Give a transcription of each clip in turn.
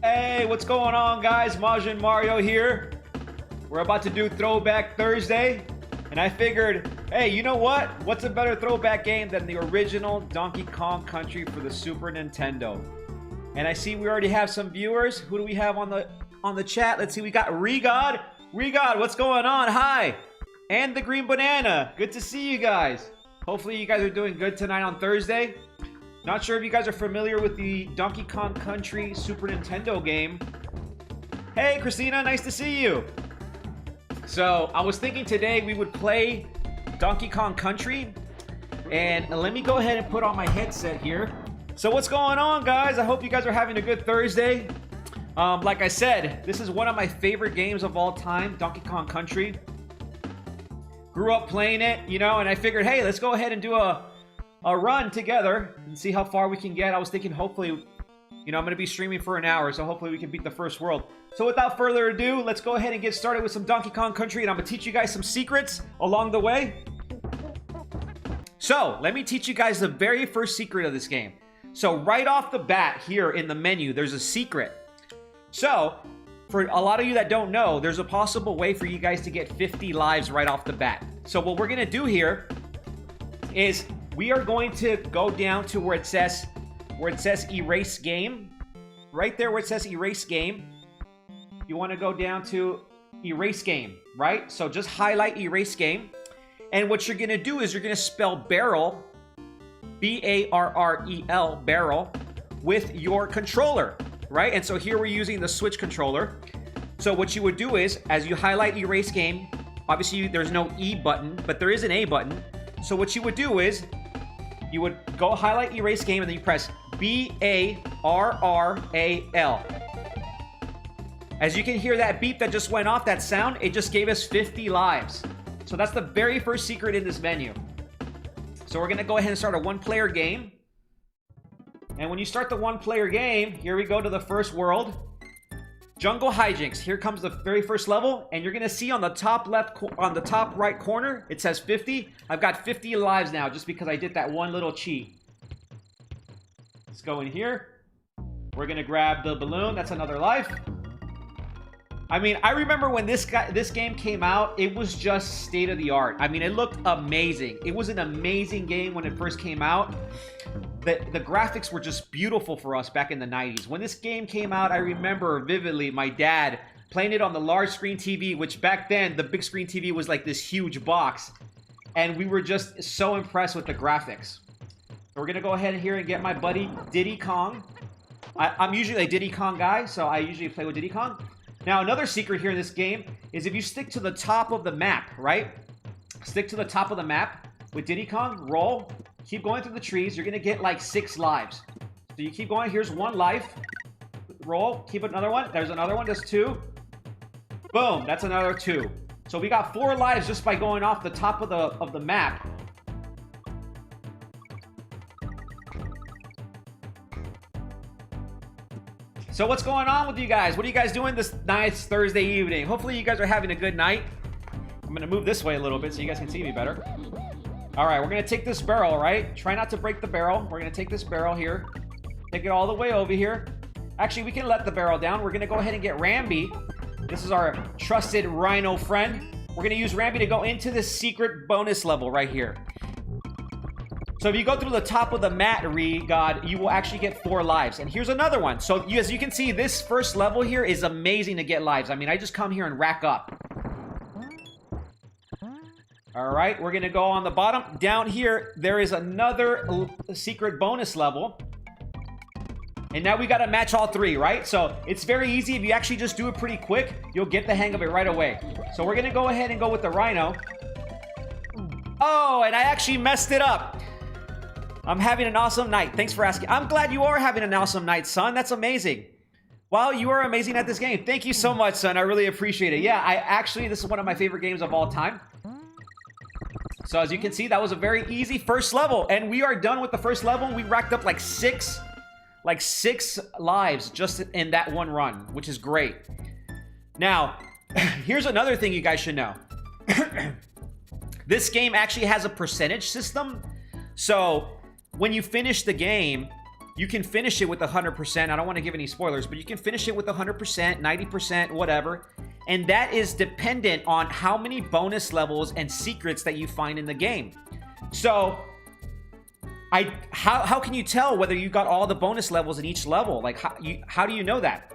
Hey, what's going on, guys? Majin Mario here. We're about to do Throwback Thursday, and I figured, hey, you know what? What's a better throwback game than the original Donkey Kong Country for the Super Nintendo? And I see we already have some viewers. Who do we have on the chat? Let's see. We got Regod. Regod, what's going on? Hi. And the Green Banana. Good to see you guys. Hopefully you guys are doing good tonight on Thursday. Not sure if you guys are familiar with the Donkey Kong Country Super Nintendo game. Hey, Christina, nice to see you. So, I was thinking today we would play Donkey Kong Country. And let me go ahead and put on my headset here. So, what's going on, guys? I hope you guys are having a good Thursday. Like I said, this is one of my favorite games of all time, Donkey Kong Country. Grew up playing it, you know, and I figured, hey, let's go ahead and do a run together and see how far we can get. I was thinking hopefully, you know, I'm going to be streaming for an hour, so hopefully we can beat the first world. So without further ado, let's go ahead and get started with some Donkey Kong Country, and I'm going to teach you guys some secrets along the way. So, let me teach you guys the very first secret of this game. So, right off the bat here in the menu, there's a secret. So, for a lot of you that don't know, there's a possible way for you guys to get 50 lives right off the bat. So, what we're going to do here is we are going to go down to where it says erase game. Right there where it says erase game. You want to go down to erase game, right? So just highlight erase game. And what you're going to do is you're going to spell barrel, B-A-R-R-E-L, barrel, with your controller, right? And so here we're using the Switch controller. So what you would do is, as you highlight erase game, obviously there's no E button, but there is an A button. So what you would do is, you would go highlight erase game and then you press B-A-R-R-A-L. As you can hear that beep that just went off, that sound, it just gave us 50 lives. So that's the very first secret in this menu. So we're going to go ahead and start a one-player game. And when you start the one-player game, here we go to the first world. Jungle Hijinks. Here comes the very first level, and you're going to see on the top left, on the top right corner, it says 50. I've got 50 lives now just because I did that one little cheat. Let's go in here. We're going to grab the balloon. That's another life. I mean, I remember when this game came out, it was just state of the art. I mean, it looked amazing. It was an amazing game when it first came out. The graphics were just beautiful for us back in the 90s. When this game came out, I remember vividly my dad playing it on the large screen TV, which back then, the big screen TV was like this huge box. And we were just so impressed with the graphics. So we're going to go ahead here and get my buddy Diddy Kong. I'm usually a Diddy Kong guy, so I usually play with Diddy Kong. Now, another secret here in this game is if you stick to the top of the map, right? Stick to the top of the map with Diddy Kong, roll, keep going through the trees. You're going to get like 6 lives. So you keep going. Here's 1 life. Roll, keep another one. There's another one. There's 2. Boom. That's another 2. So we got 4 lives just by going off the top of the map. So what's going on with you guys? What are you guys doing this nice Thursday evening? Hopefully you guys are having a good night. I'm going to move this way a little bit so you guys can see me better. All right, we're going to take this barrel, right? Try not to break the barrel. We're going to take this barrel here. Take it all the way over here. Actually, we can let the barrel down. We're going to go ahead and get Rambi. This is our trusted rhino friend. We're going to use Rambi to go into this secret bonus level right here. So if you go through the top of the mat, God, you will actually get 4 lives. And here's another one. So as you can see, this first level here is amazing to get lives. I mean, I just come here and rack up. All right, we're going to go on the bottom. Down here, there is another secret bonus level. And now we got to match all 3, right? So it's very easy. If you actually just do it pretty quick, you'll get the hang of it right away. So we're going to go ahead and go with the rhino. Oh, and I actually messed it up. I'm having an awesome night. Thanks for asking. I'm glad you are having an awesome night, son. That's amazing. Wow, you are amazing at this game. Thank you so much, son. I really appreciate it. Yeah, this is one of my favorite games of all time. So as you can see, that was a very easy first level. And we are done with the first level. We racked up like six lives just in that one run, which is great. Now, here's another thing you guys should know. This game actually has a percentage system. So when you finish the game, you can finish it with 100%. I don't want to give any spoilers, but you can finish it with 100%, 90%, whatever. And that is dependent on how many bonus levels and secrets that you find in the game. So, how can you tell whether you got all the bonus levels in each level? Like, how do you know that?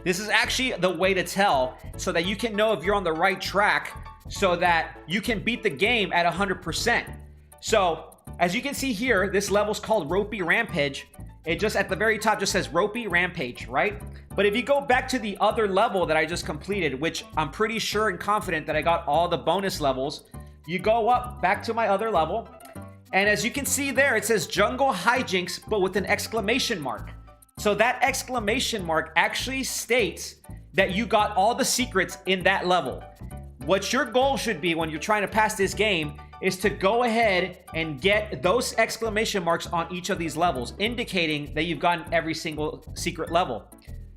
This is actually the way to tell, so that you can know if you're on the right track, so that you can beat the game at 100%. So, as you can see here, this level's called Ropey Rampage. It just, at the very top, just says Ropey Rampage, right? But if you go back to the other level that I just completed, which I'm pretty sure and confident that I got all the bonus levels, you go up back to my other level, and as you can see there, it says Jungle Hijinks, but with an exclamation mark. So that exclamation mark actually states that you got all the secrets in that level. What your goal should be when you're trying to pass this game is to go ahead and get those exclamation marks on each of these levels, indicating that you've gotten every single secret level.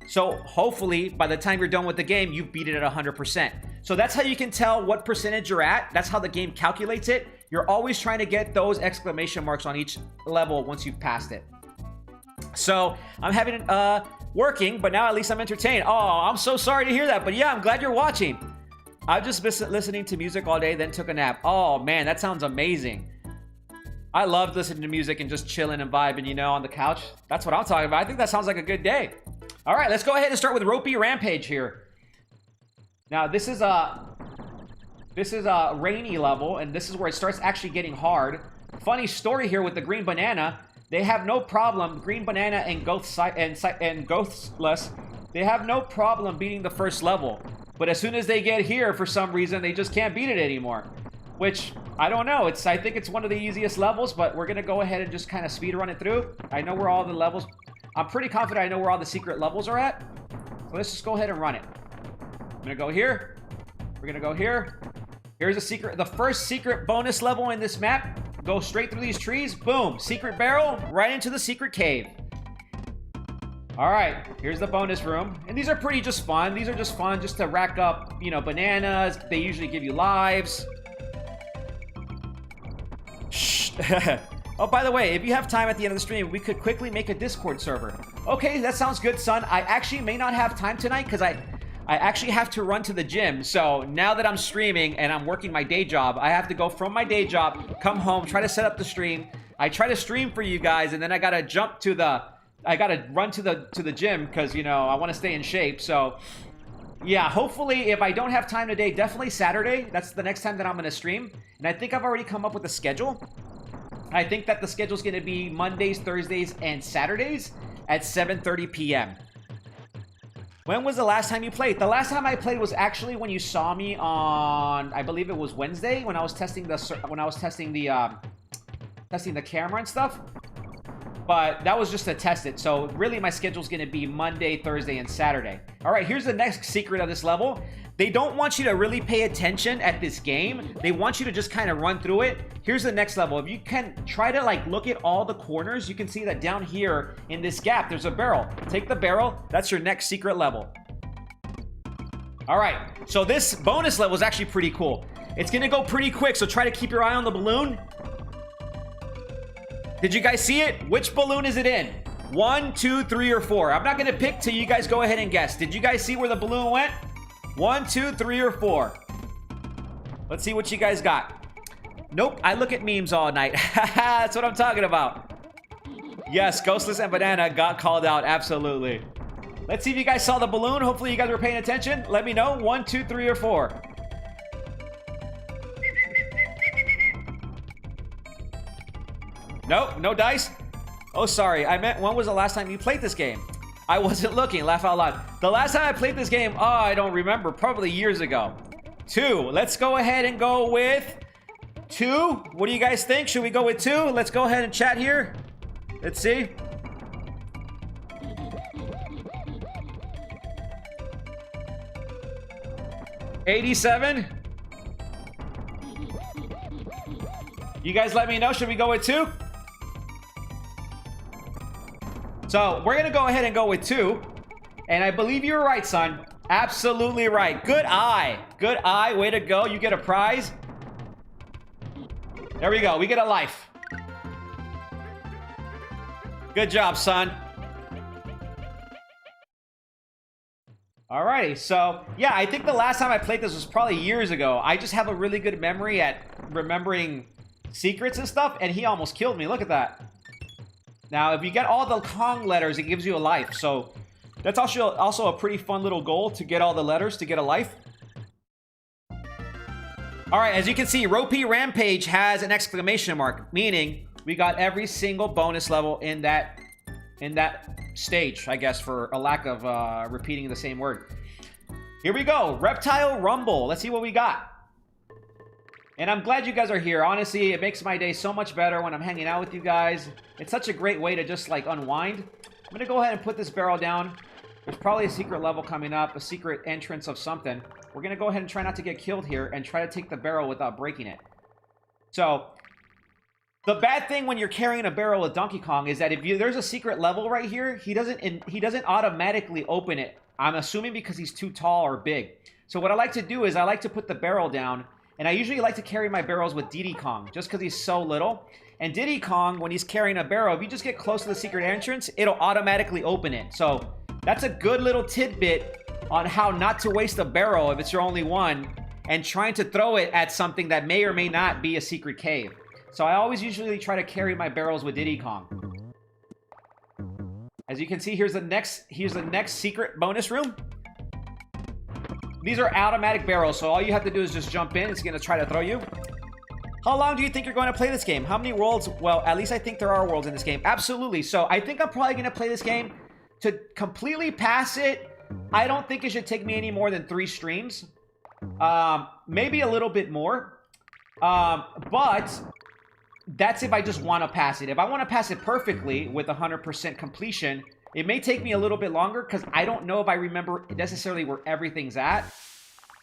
So hopefully, by the time you're done with the game, you beat it at 100%. So that's how you can tell what percentage you're at. That's how the game calculates it. You're always trying to get those exclamation marks on each level once you've passed it. So I'm having it working, but now at least I'm entertained. Oh, I'm so sorry to hear that, but yeah, I'm glad you're watching. I've just been listening to music all day, then took a nap. Oh man, that sounds amazing. I love listening to music and just chilling and vibing, you know, on the couch. That's what I'm talking about. I think that sounds like a good day. All right, let's go ahead and start with Ropey Rampage here. Now, this is a rainy level, and this is where it starts actually getting hard. Funny story here with the green banana. They have no problem, green banana and Ghostless, they have no problem beating the first level. But as soon as they get here, for some reason, they just can't beat it anymore. Which, I don't know. I think it's one of the easiest levels, but we're going to go ahead and just kind of speed run it through. I know where all the levels... I'm pretty confident I know where all the secret levels are at. So let's just go ahead and run it. I'm going to go here. We're going to go here. Here's the first secret bonus level in this map. Go straight through these trees. Boom. Secret barrel. Right into the secret cave. Alright. Here's the bonus room. And these are pretty just fun. These are just fun just to rack up, you know, bananas. They usually give you lives. Shh. Oh, by the way, if you have time at the end of the stream, we could quickly make a Discord server. Okay, that sounds good, son. I actually may not have time tonight because I actually have to run to the gym. So now that I'm streaming and I'm working my day job, I have to go from my day job, come home, try to set up the stream. I try to stream for you guys, and then I gotta run to the gym because, you know, I want to stay in shape. So yeah, hopefully if I don't have time today, definitely Saturday. That's the next time that I'm gonna stream. And I think I've already come up with a schedule. I think that the schedule's gonna be Mondays, Thursdays, and Saturdays at 7:30 p.m. When was the last time you played? The last time I played was actually when you saw me on, I believe it was Wednesday, when I was testing the camera and stuff. But that was just to test it. So really my schedule's gonna be Monday, Thursday, and Saturday. All right, here's the next secret of this level. They don't want you to really pay attention at this game. They want you to just kind of run through it. Here's the next level. If you can try to like look at all the corners, you can see that down here in this gap, there's a barrel. Take the barrel. That's your next secret level. All right, so this bonus level is actually pretty cool. It's gonna go pretty quick, so try to keep your eye on the balloon. Did you guys see it? Which balloon is it in? 1, 2, 3, or 4? I'm not gonna pick till you guys go ahead and guess. Did you guys see where the balloon went? 1, 2, 3, or 4? Let's see what you guys got. Nope, I look at memes all night. That's what I'm talking about. Yes, Ghostless and Banana got called out, absolutely. Let's see if you guys saw the balloon. Hopefully you guys were paying attention. Let me know, 1, 2, 3, or 4. Nope, no dice. Oh, sorry. I meant, when was the last time you played this game? I wasn't looking. Laugh out loud. The last time I played this game, oh, I don't remember. Probably years ago. 2. Let's go ahead and go with 2. What do you guys think? Should we go with 2? Let's go ahead and chat here. Let's see. $87. You guys let me know. Should we go with 2? So, we're going to go ahead and go with 2. And I believe you're right, son. Absolutely right. Good eye. Good eye. Way to go. You get a prize. There we go. We get a life. Good job, son. Alrighty, so yeah, I think the last time I played this was probably years ago. I just have a really good memory at remembering secrets and stuff, and he almost killed me. Look at that. Now, if you get all the Kong letters, it gives you a life. So that's also a pretty fun little goal, to get all the letters to get a life. Alright, as you can see, Ropey Rampage has an exclamation mark, meaning we got every single bonus level in that stage, I guess, for a lack of repeating the same word. Here we go. Reptile Rumble. Let's see what we got. And I'm glad you guys are here. Honestly, it makes my day so much better when I'm hanging out with you guys. It's such a great way to just, like, unwind. I'm going to go ahead and put this barrel down. There's probably a secret level coming up, a secret entrance of something. We're going to go ahead and try not to get killed here and try to take the barrel without breaking it. So, the bad thing when you're carrying a barrel with Donkey Kong is that if there's a secret level right here, he doesn't automatically open it. I'm assuming because he's too tall or big. So what I like to do is I like to put the barrel down, and I usually like to carry my barrels with Diddy Kong just because he's so little. And Diddy Kong, when he's carrying a barrel, if you just get close to the secret entrance, it'll automatically open it. So that's a good little tidbit on how not to waste a barrel if it's your only one, and trying to throw it at something that may or may not be a secret cave. So I always usually try to carry my barrels with Diddy Kong. As you can see, here's the next secret bonus room. These are automatic barrels, so all you have to do is just jump in. It's going to try to throw you. How long do you think you're going to play this game? How many worlds? Well, at least I think there are worlds in this game. Absolutely. So I think I'm probably going to play this game to completely pass it. I don't think it should take me any more than 3 streams. Maybe a little bit more. But that's if I just want to pass it. If I want to pass it perfectly with 100% completion, it may take me a little bit longer because I don't know if I remember necessarily where everything's at.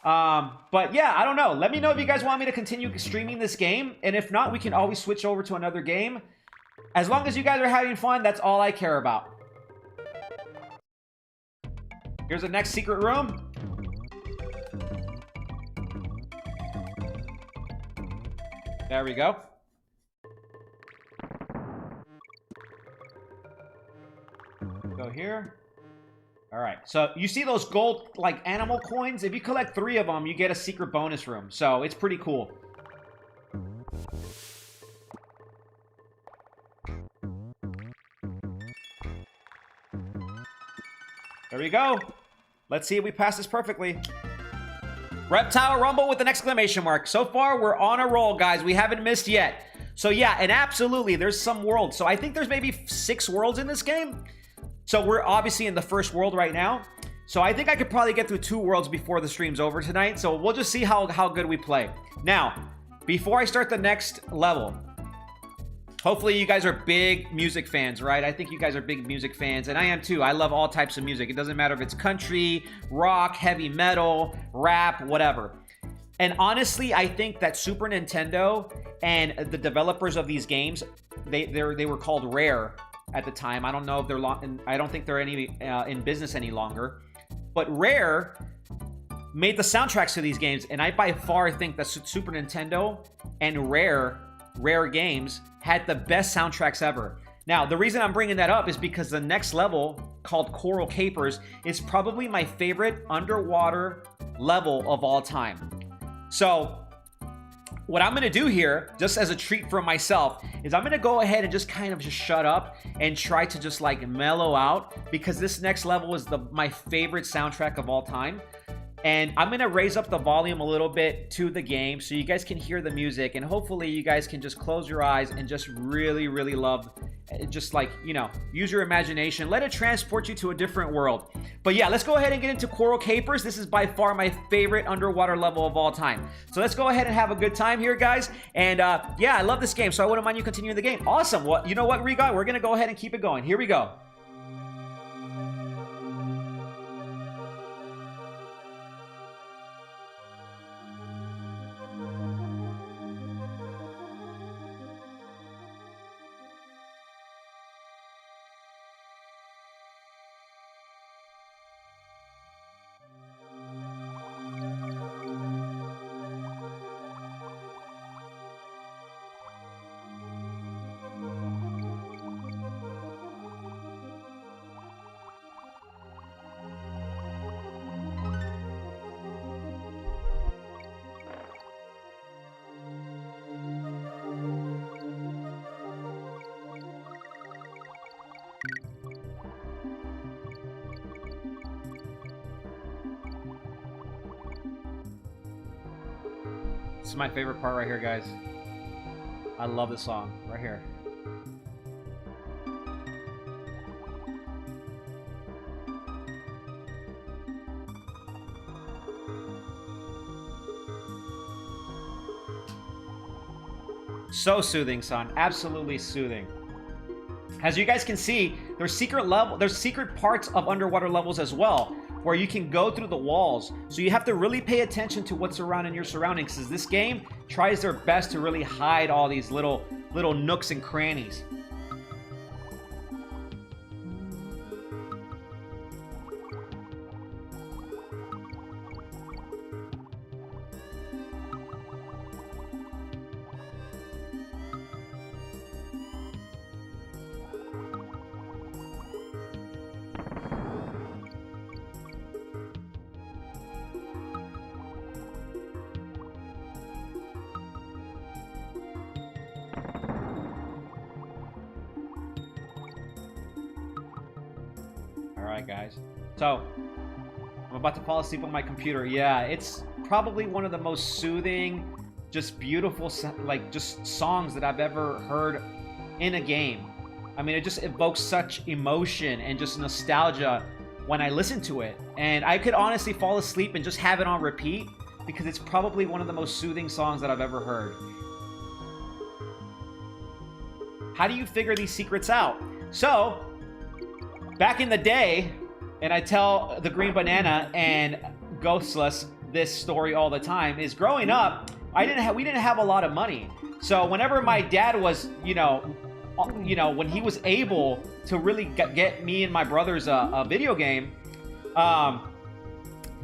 But yeah, I don't know. Let me know if you guys want me to continue streaming this game. And if not, we can always switch over to another game. As long as you guys are having fun, that's all I care about. Here's the next secret room. There we go. Go here. All right. So you see those gold, like, animal coins? If you collect 3 of them, you get a secret bonus room. So it's pretty cool. There we go. Let's see if we pass this perfectly. Reptile Rumble with an exclamation mark. So far, we're on a roll, guys. We haven't missed yet. So yeah, and absolutely, there's some worlds. So I think there's maybe 6 worlds in this game. So we're obviously in the first world right now. So I think I could probably get through 2 worlds before the stream's over tonight. So we'll just see how good we play. Now, before I start the next level, hopefully you guys are big music fans, right? I think you guys are big music fans, and I am too. I love all types of music. It doesn't matter if it's country, rock, heavy metal, rap, whatever. And honestly, I think that Super Nintendo and the developers of these games, they were called Rare at the time. I don't know if they're I don't think they're in business any longer. But Rare made the soundtracks to these games, and I by far think that Super Nintendo and Rare Games had the best soundtracks ever. Now, the reason I'm bringing that up is because the next level, called Coral Capers, is probably my favorite underwater level of all time. So what I'm going to do here, just as a treat for myself, is I'm going to go ahead and just kind of just shut up and try to just like mellow out, because this next level is my favorite soundtrack of all time. And I'm going to raise up the volume a little bit to the game so you guys can hear the music, and hopefully you guys can just close your eyes and just really, really love, just like, you know, use your imagination. Let it transport you to a different world. But yeah, let's go ahead and get into Coral Capers. This is by far my favorite underwater level of all time. So let's go ahead and have a good time here, guys. And yeah, I love this game, so I wouldn't mind you continuing the game. Awesome. Well, you know what, Riga? We're going to go ahead and keep it going. Here we go. is my favorite part right here, guys. I love this song right here. So soothing, son. Absolutely soothing. As you guys can see, there's secret parts of underwater levels as well, where you can go through the walls. So you have to really pay attention to what's around in your surroundings, because this game tries their best to really hide all these little nooks and crannies. Alright, guys. So, I'm about to fall asleep on my computer. Yeah, it's probably one of the most soothing, just beautiful, like, just songs that I've ever heard in a game. I mean, it just evokes such emotion and just nostalgia when I listen to it. And I could honestly fall asleep and just have it on repeat, because it's probably one of the most soothing songs that I've ever heard. How do you figure these secrets out? So, back in the day, and I tell the Green Banana and Ghostless this story all the time, is growing up, we didn't have a lot of money. So whenever my dad was, when he was able to really get me and my brothers a video game,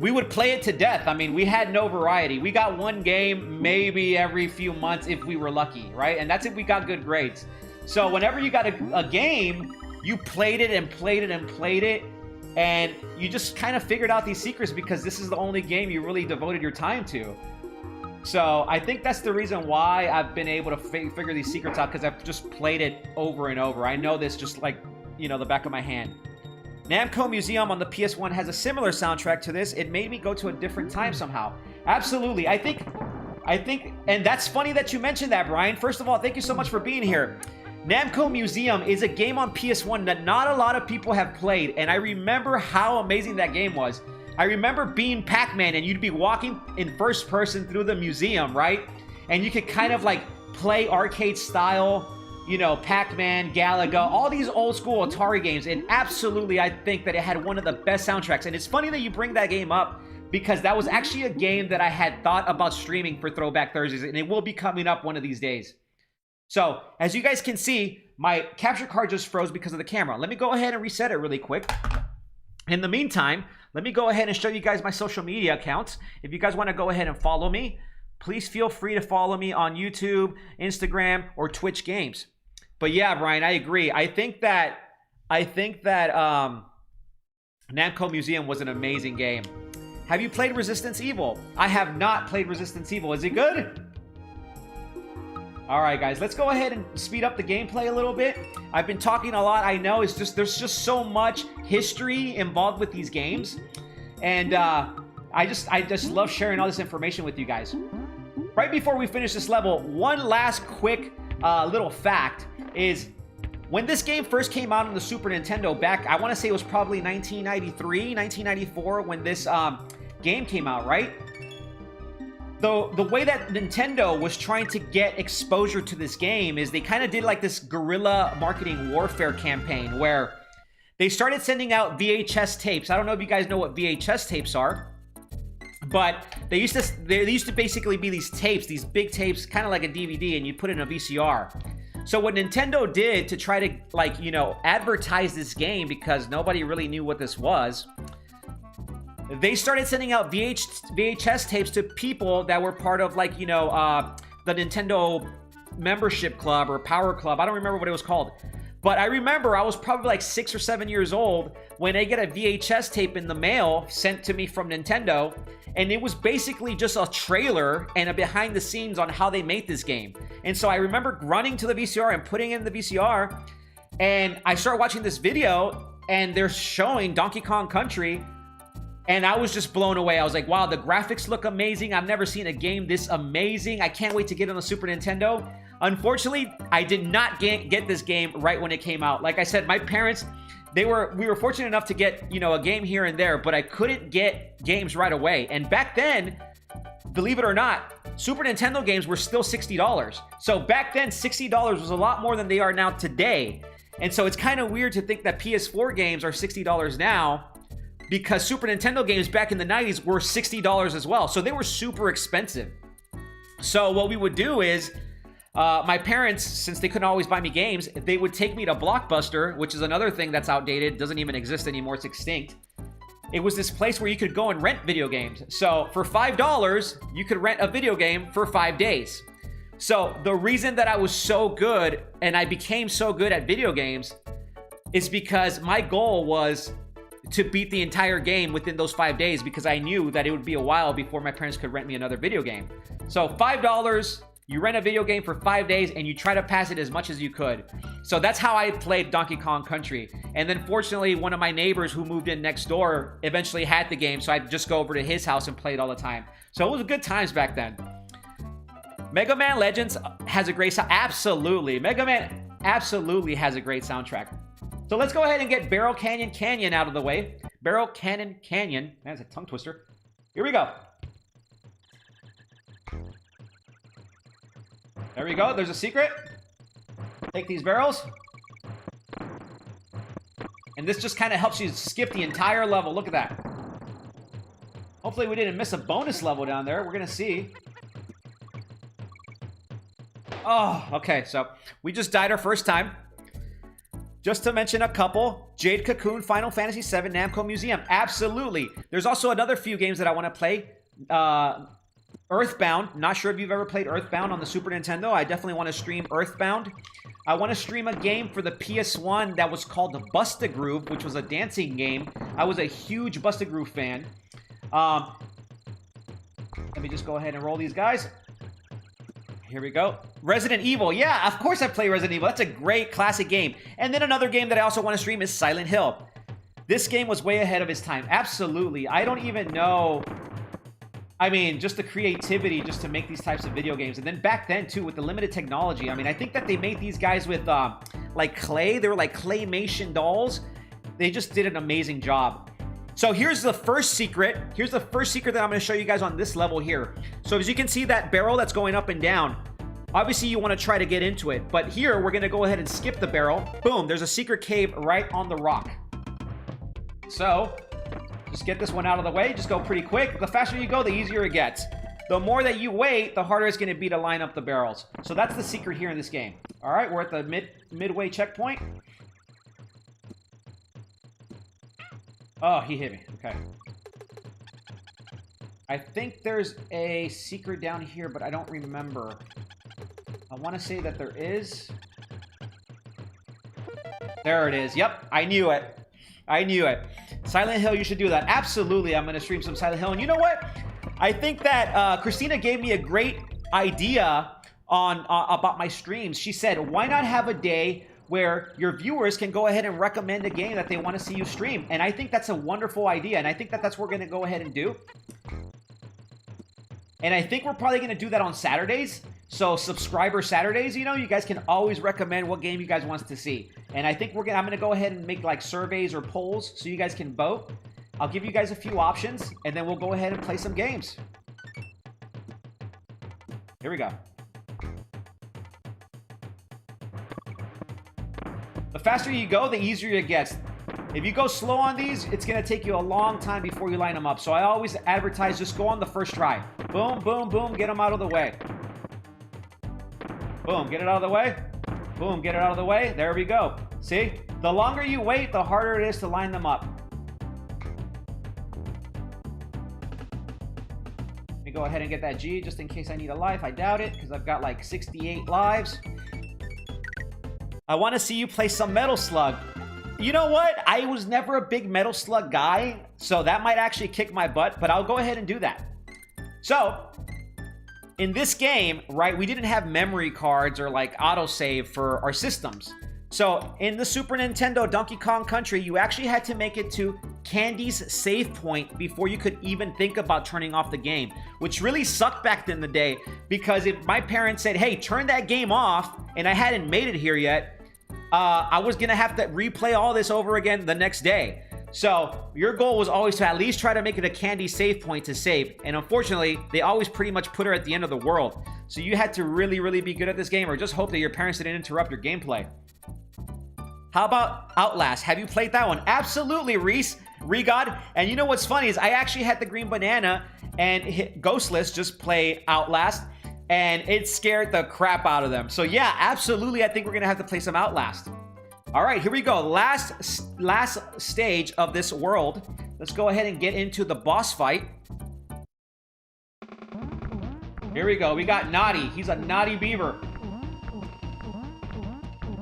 we would play it to death. I mean, we had no variety. We got one game maybe every few months if we were lucky, right? And that's if we got good grades. So whenever you got a game, you played it and played it and played it, and you just kind of figured out these secrets because this is the only game you really devoted your time to. So I think that's the reason why I've been able to figure these secrets out, because I've just played it over and over. I know this just like, the back of my hand. Namco Museum on the PS1 has a similar soundtrack to this. It made me go to a different time somehow. Absolutely. I think, and that's funny that you mentioned that, Brian. First of all, thank you so much for being here. Namco Museum is a game on PS1 that not a lot of people have played, and I remember how amazing that game was. I remember being Pac-Man, and you'd be walking in first person through the museum, right? And you could kind of like play arcade style, Pac-Man, Galaga, all these old school Atari games, and absolutely I think that it had one of the best soundtracks. And it's funny that you bring that game up, because that was actually a game that I had thought about streaming for Throwback Thursdays, and it will be coming up one of these days. So, as you guys can see, my capture card just froze because of the camera. Let me go ahead and reset it really quick. In the meantime, let me go ahead and show you guys my social media accounts. If you guys want to go ahead and follow me, please feel free to follow me on YouTube, Instagram, or Twitch Games. But yeah, Brian, I agree. I think that Namco Museum was an amazing game. Have you played Resistance Evil? I have not played Resistance Evil. Is it good? All right, guys, let's go ahead and speed up the gameplay a little bit. I've been talking a lot. I know it's just there's just so much history involved with these games, and I just love sharing all this information with you guys. Right before we finish this level, one last quick little fact is when this game first came out on the Super Nintendo back, I want to say it was probably 1993, 1994 when this game came out, right? The way that Nintendo was trying to get exposure to this game is they kind of did like this guerrilla marketing warfare campaign where they started sending out VHS tapes. I don't know if you guys know what VHS tapes are, but they used to basically be these tapes, these big tapes, kind of like a DVD, and you put it in a VCR. So what Nintendo did to try to advertise this game, because nobody really knew what this was, they started sending out VHS tapes to people that were part of the Nintendo membership club or power club. I don't remember what it was called. But I remember I was probably like 6 or 7 years old when I get a VHS tape in the mail sent to me from Nintendo. And it was basically just a trailer and a behind the scenes on how they made this game. And so I remember running to the VCR and putting in the VCR. And I started watching this video and they're showing Donkey Kong Country. And I was just blown away. I was like, wow, the graphics look amazing. I've never seen a game this amazing. I can't wait to get it on the Super Nintendo. Unfortunately, I did not get this game right when it came out. Like I said, my parents, we were fortunate enough to get, you know, a game here and there, but I couldn't get games right away. And back then, believe it or not, Super Nintendo games were still $60. So back then, $60 was a lot more than they are now today. And so it's kind of weird to think that PS4 games are $60 now, because Super Nintendo games back in the 90s were $60 as well. So they were super expensive. So what we would do is, my parents, since they couldn't always buy me games, they would take me to Blockbuster, which is another thing that's outdated, doesn't even exist anymore, it's extinct. It was this place where you could go and rent video games. So for $5, you could rent a video game for 5 days. So the reason that I was so good, and I became so good at video games, is because my goal was to beat the entire game within those 5 days, because I knew that it would be a while before my parents could rent me another video game. So $5, you rent a video game for 5 days, and you try to pass it as much as you could. So that's how I played Donkey Kong Country. And then fortunately, one of my neighbors who moved in next door eventually had the game, so I'd just go over to his house and play it all the time. So it was good times back then. Mega Man Legends has a great sound. Absolutely. Mega Man absolutely has a great soundtrack. So let's go ahead and get Barrel Canyon Canyon out of the way. Barrel Canyon Canyon. That's a tongue twister. Here we go. There we go. There's a secret. Take these barrels. And this just kind of helps you skip the entire level. Look at that. Hopefully we didn't miss a bonus level down there. We're going to see. Oh, okay. So we just died our first time. Just to mention a couple, Jade Cocoon, Final Fantasy VII, Namco Museum. Absolutely. There's also another few games that I want to play. Earthbound. Not sure if you've ever played Earthbound on the Super Nintendo. I definitely want to stream Earthbound. I want to stream a game for the PS1 that was called Busta Groove, which was a dancing game. I was a huge Busta Groove fan. Let me just go ahead and roll these guys. Here we go. Resident Evil. Yeah, of course I play Resident Evil. That's a great classic game. And then another game that I also want to stream is Silent Hill. This game was way ahead of its time. Absolutely. I don't even know. I mean, just the creativity just to make these types of video games. And then back then, too, with the limited technology. I mean, I think that they made these guys with, like, clay. They were like claymation dolls. They just did an amazing job. So here's the first secret. Here's the first secret that I'm going to show you guys on this level here. So as you can see that barrel that's going up and down, obviously you want to try to get into it. But here, we're going to go ahead and skip the barrel. Boom, there's a secret cave right on the rock. So just get this one out of the way. Just go pretty quick. The faster you go, the easier it gets. The more that you wait, the harder it's going to be to line up the barrels. So that's the secret here in this game. All right, we're at the midway checkpoint. Oh, he hit me. Okay. I think there's a secret down here, but I don't remember. I want to say that there is. There it is. Yep, I knew it. I knew it. Silent Hill, you should do that. Absolutely, I'm going to stream some Silent Hill. And you know what? I think that Christina gave me a great idea on about my streams. She said, why not have a day where your viewers can go ahead and recommend a game that they want to see you stream? And I think that's a wonderful idea, and I think that that's what we're going to go ahead and do. And I think we're probably going to do that on Saturdays. So subscriber Saturdays, you know, you guys can always recommend what game you guys want to see. And I think I'm going to go ahead and make like surveys or polls so you guys can vote. I'll give you guys a few options, and then we'll go ahead and play some games. Here we go. The faster you go, the easier it gets. If you go slow on these, it's going to take you a long time before you line them up. So I always advertise, just go on the first try. Boom, boom, boom, get them out of the way. Boom, get it out of the way. Boom, get it out of the way. There we go. See? The longer you wait, the harder it is to line them up. Let me go ahead and get that G just in case I need a life. I doubt it because I've got like 68 lives. I want to see you play some Metal Slug. You know what? I was never a big Metal Slug guy, so that might actually kick my butt, but I'll go ahead and do that. So, in this game, right, we didn't have memory cards or like autosave for our systems. So in the Super Nintendo Donkey Kong Country, you actually had to make it to Candy's save point before you could even think about turning off the game, which really sucked back in the day, because if my parents said, hey, turn that game off, and I hadn't made it here yet, I was gonna have to replay all this over again the next day. So your goal was always to at least try to make it a Candy save point to save, and unfortunately they always pretty much put her at the end of the world, so you had to really be good at this game, or just hope that your parents didn't interrupt your gameplay. How about Outlast? Have you played that one? Absolutely, Reese. Regod. And you know what's funny is I actually had the green banana and Ghostless just play Outlast, and it scared the crap out of them. So yeah, absolutely, I think we're gonna have to play some Outlast. All right, here we go. Last stage of this world. Let's go ahead and get into the boss fight. Here we go. We got Naughty. He's a naughty beaver.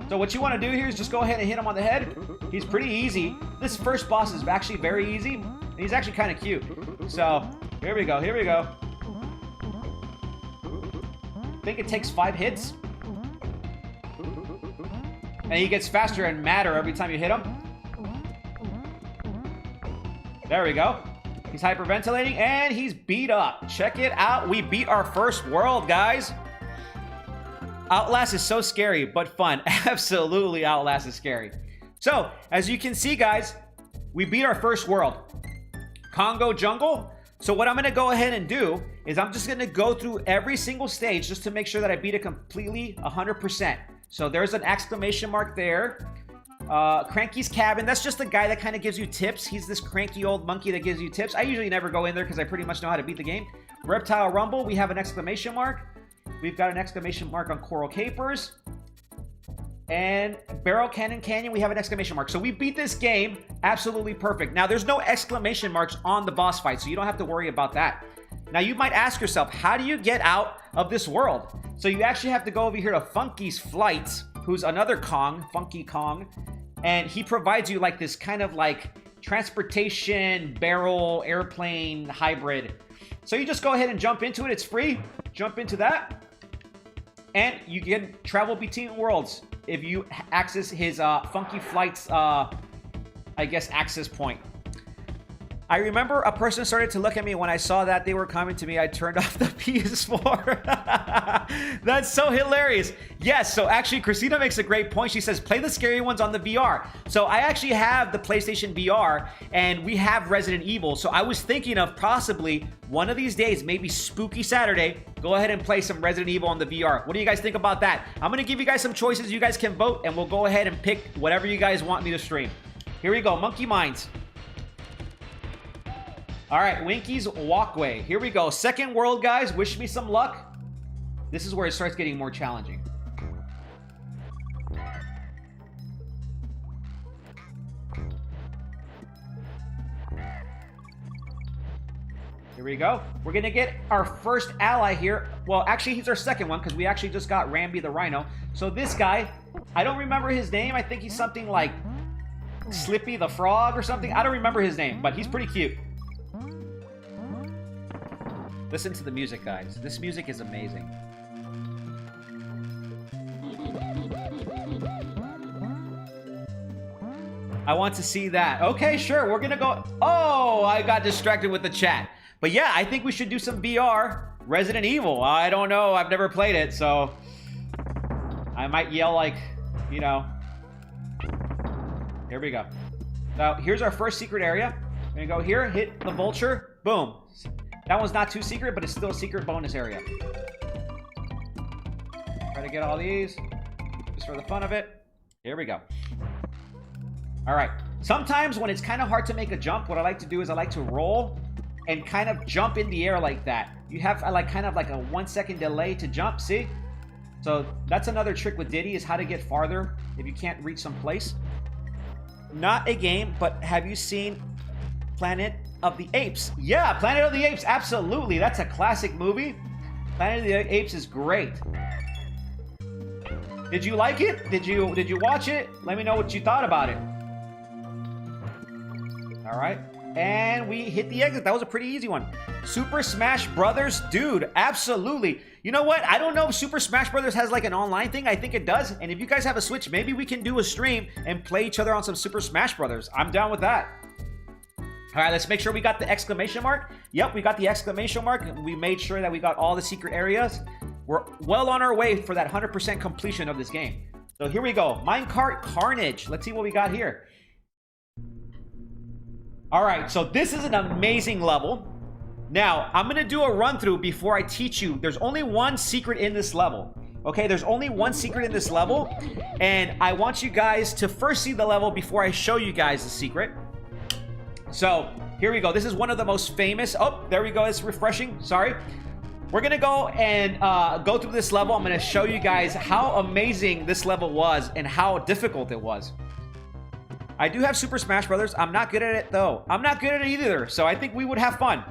So what you want to do here is just go ahead and hit him on the head. He's pretty easy. This first boss is actually very easy, and he's actually kind of cute. So here we go. Here we go. I think it takes 5 hits. And he gets faster and madder every time you hit him. There we go. He's hyperventilating, and he's beat up. Check it out. We beat our first world, guys. Outlast is so scary, but fun. Absolutely, Outlast is scary. So, as you can see, guys, we beat our first world. Congo Jungle. So what I'm going to go ahead and do is I'm just going to go through every single stage just to make sure that I beat it completely 100%. So there's an exclamation mark there. Cranky's Cabin. That's just the guy that kind of gives you tips. He's this cranky old monkey that gives you tips. I usually never go in there because I pretty much know how to beat the game. Reptile Rumble. We have an exclamation mark. We've got an exclamation mark on Coral Capers. And Barrel Cannon Canyon, we have an exclamation mark. So we beat this game absolutely perfect. Now, there's no exclamation marks on the boss fight, so you don't have to worry about that. Now, you might ask yourself, how do you get out of this world? So you actually have to go over here to Funky's Flights, who's another Kong, Funky Kong. And he provides you like this kind of like transportation, barrel, airplane hybrid. So you just go ahead and jump into it. It's free. Jump into that. And you can travel between worlds if you access his Funky Flights, I guess, access point. I remember a person started to look at me when I saw that they were coming to me. I turned off the PS4. That's so hilarious. Yes, so actually, Christina makes a great point. She says, play the scary ones on the VR. So I actually have the PlayStation VR, and we have Resident Evil. So I was thinking of possibly one of these days, maybe Spooky Saturday, go ahead and play some Resident Evil on the VR. What do you guys think about that? I'm going to give you guys some choices. You guys can vote, and we'll go ahead and pick whatever you guys want me to stream. Here we go, Monkey Minds. All right, Winky's Walkway. Here we go. Second world, guys. Wish me some luck. This is where it starts getting more challenging. Here we go. We're going to get our first ally here. Well, actually, he's our second one because we actually just got Rambi the Rhino. So this guy, I don't remember his name. I think he's something like Slippy the Frog or something. I don't remember his name, but he's pretty cute. Listen to the music, guys. This music is amazing. I want to see that. Okay, sure. We're going to go... Oh, I got distracted with the chat. But yeah, I think we should do some VR Resident Evil. I don't know. I've never played it, so... I might yell like, you know... Here we go. So here's our first secret area. We're going to go here, hit the vulture. Boom. That one's not too secret, but it's still a secret bonus area. Try to get all these, just for the fun of it. Here we go. All right. Sometimes when it's kind of hard to make a jump, what I like to do is I like to roll and kind of jump in the air like that. You have like kind of like a 1 second delay to jump, see? So that's another trick with Diddy, is how to get farther if you can't reach some place. Not a game, but have you seen Planet of the Apes? Yeah, Planet of the Apes, absolutely. That's a classic movie. Planet of the Apes is great. Did you like it? Did you watch it? Let me know what you thought about it. All right. And we hit the exit. That was a pretty easy one. Super Smash Brothers, dude, absolutely. You know what? I don't know if Super Smash Brothers has like an online thing. I think it does. And if you guys have a Switch, maybe we can do a stream and play each other on some Super Smash Brothers. I'm down with that. All right, let's make sure we got the exclamation mark. Yep, we got the exclamation mark. We made sure that we got all the secret areas. We're well on our way for that 100% completion of this game. So here we go. Minecart Carnage. Let's see what we got here. All right, so this is an amazing level. Now, I'm going to do a run-through before I teach you. There's only one secret in this level. Okay, there's only one secret in this level. And I want you guys to first see the level before I show you guys the secret. So, here we go. This is one of the most famous... Oh, there we go. It's refreshing. Sorry. We're going to go and go through this level. I'm going to show you guys how amazing this level was and how difficult it was. I do have Super Smash Brothers. I'm not good at it, though. I'm not good at it either, so I think we would have fun.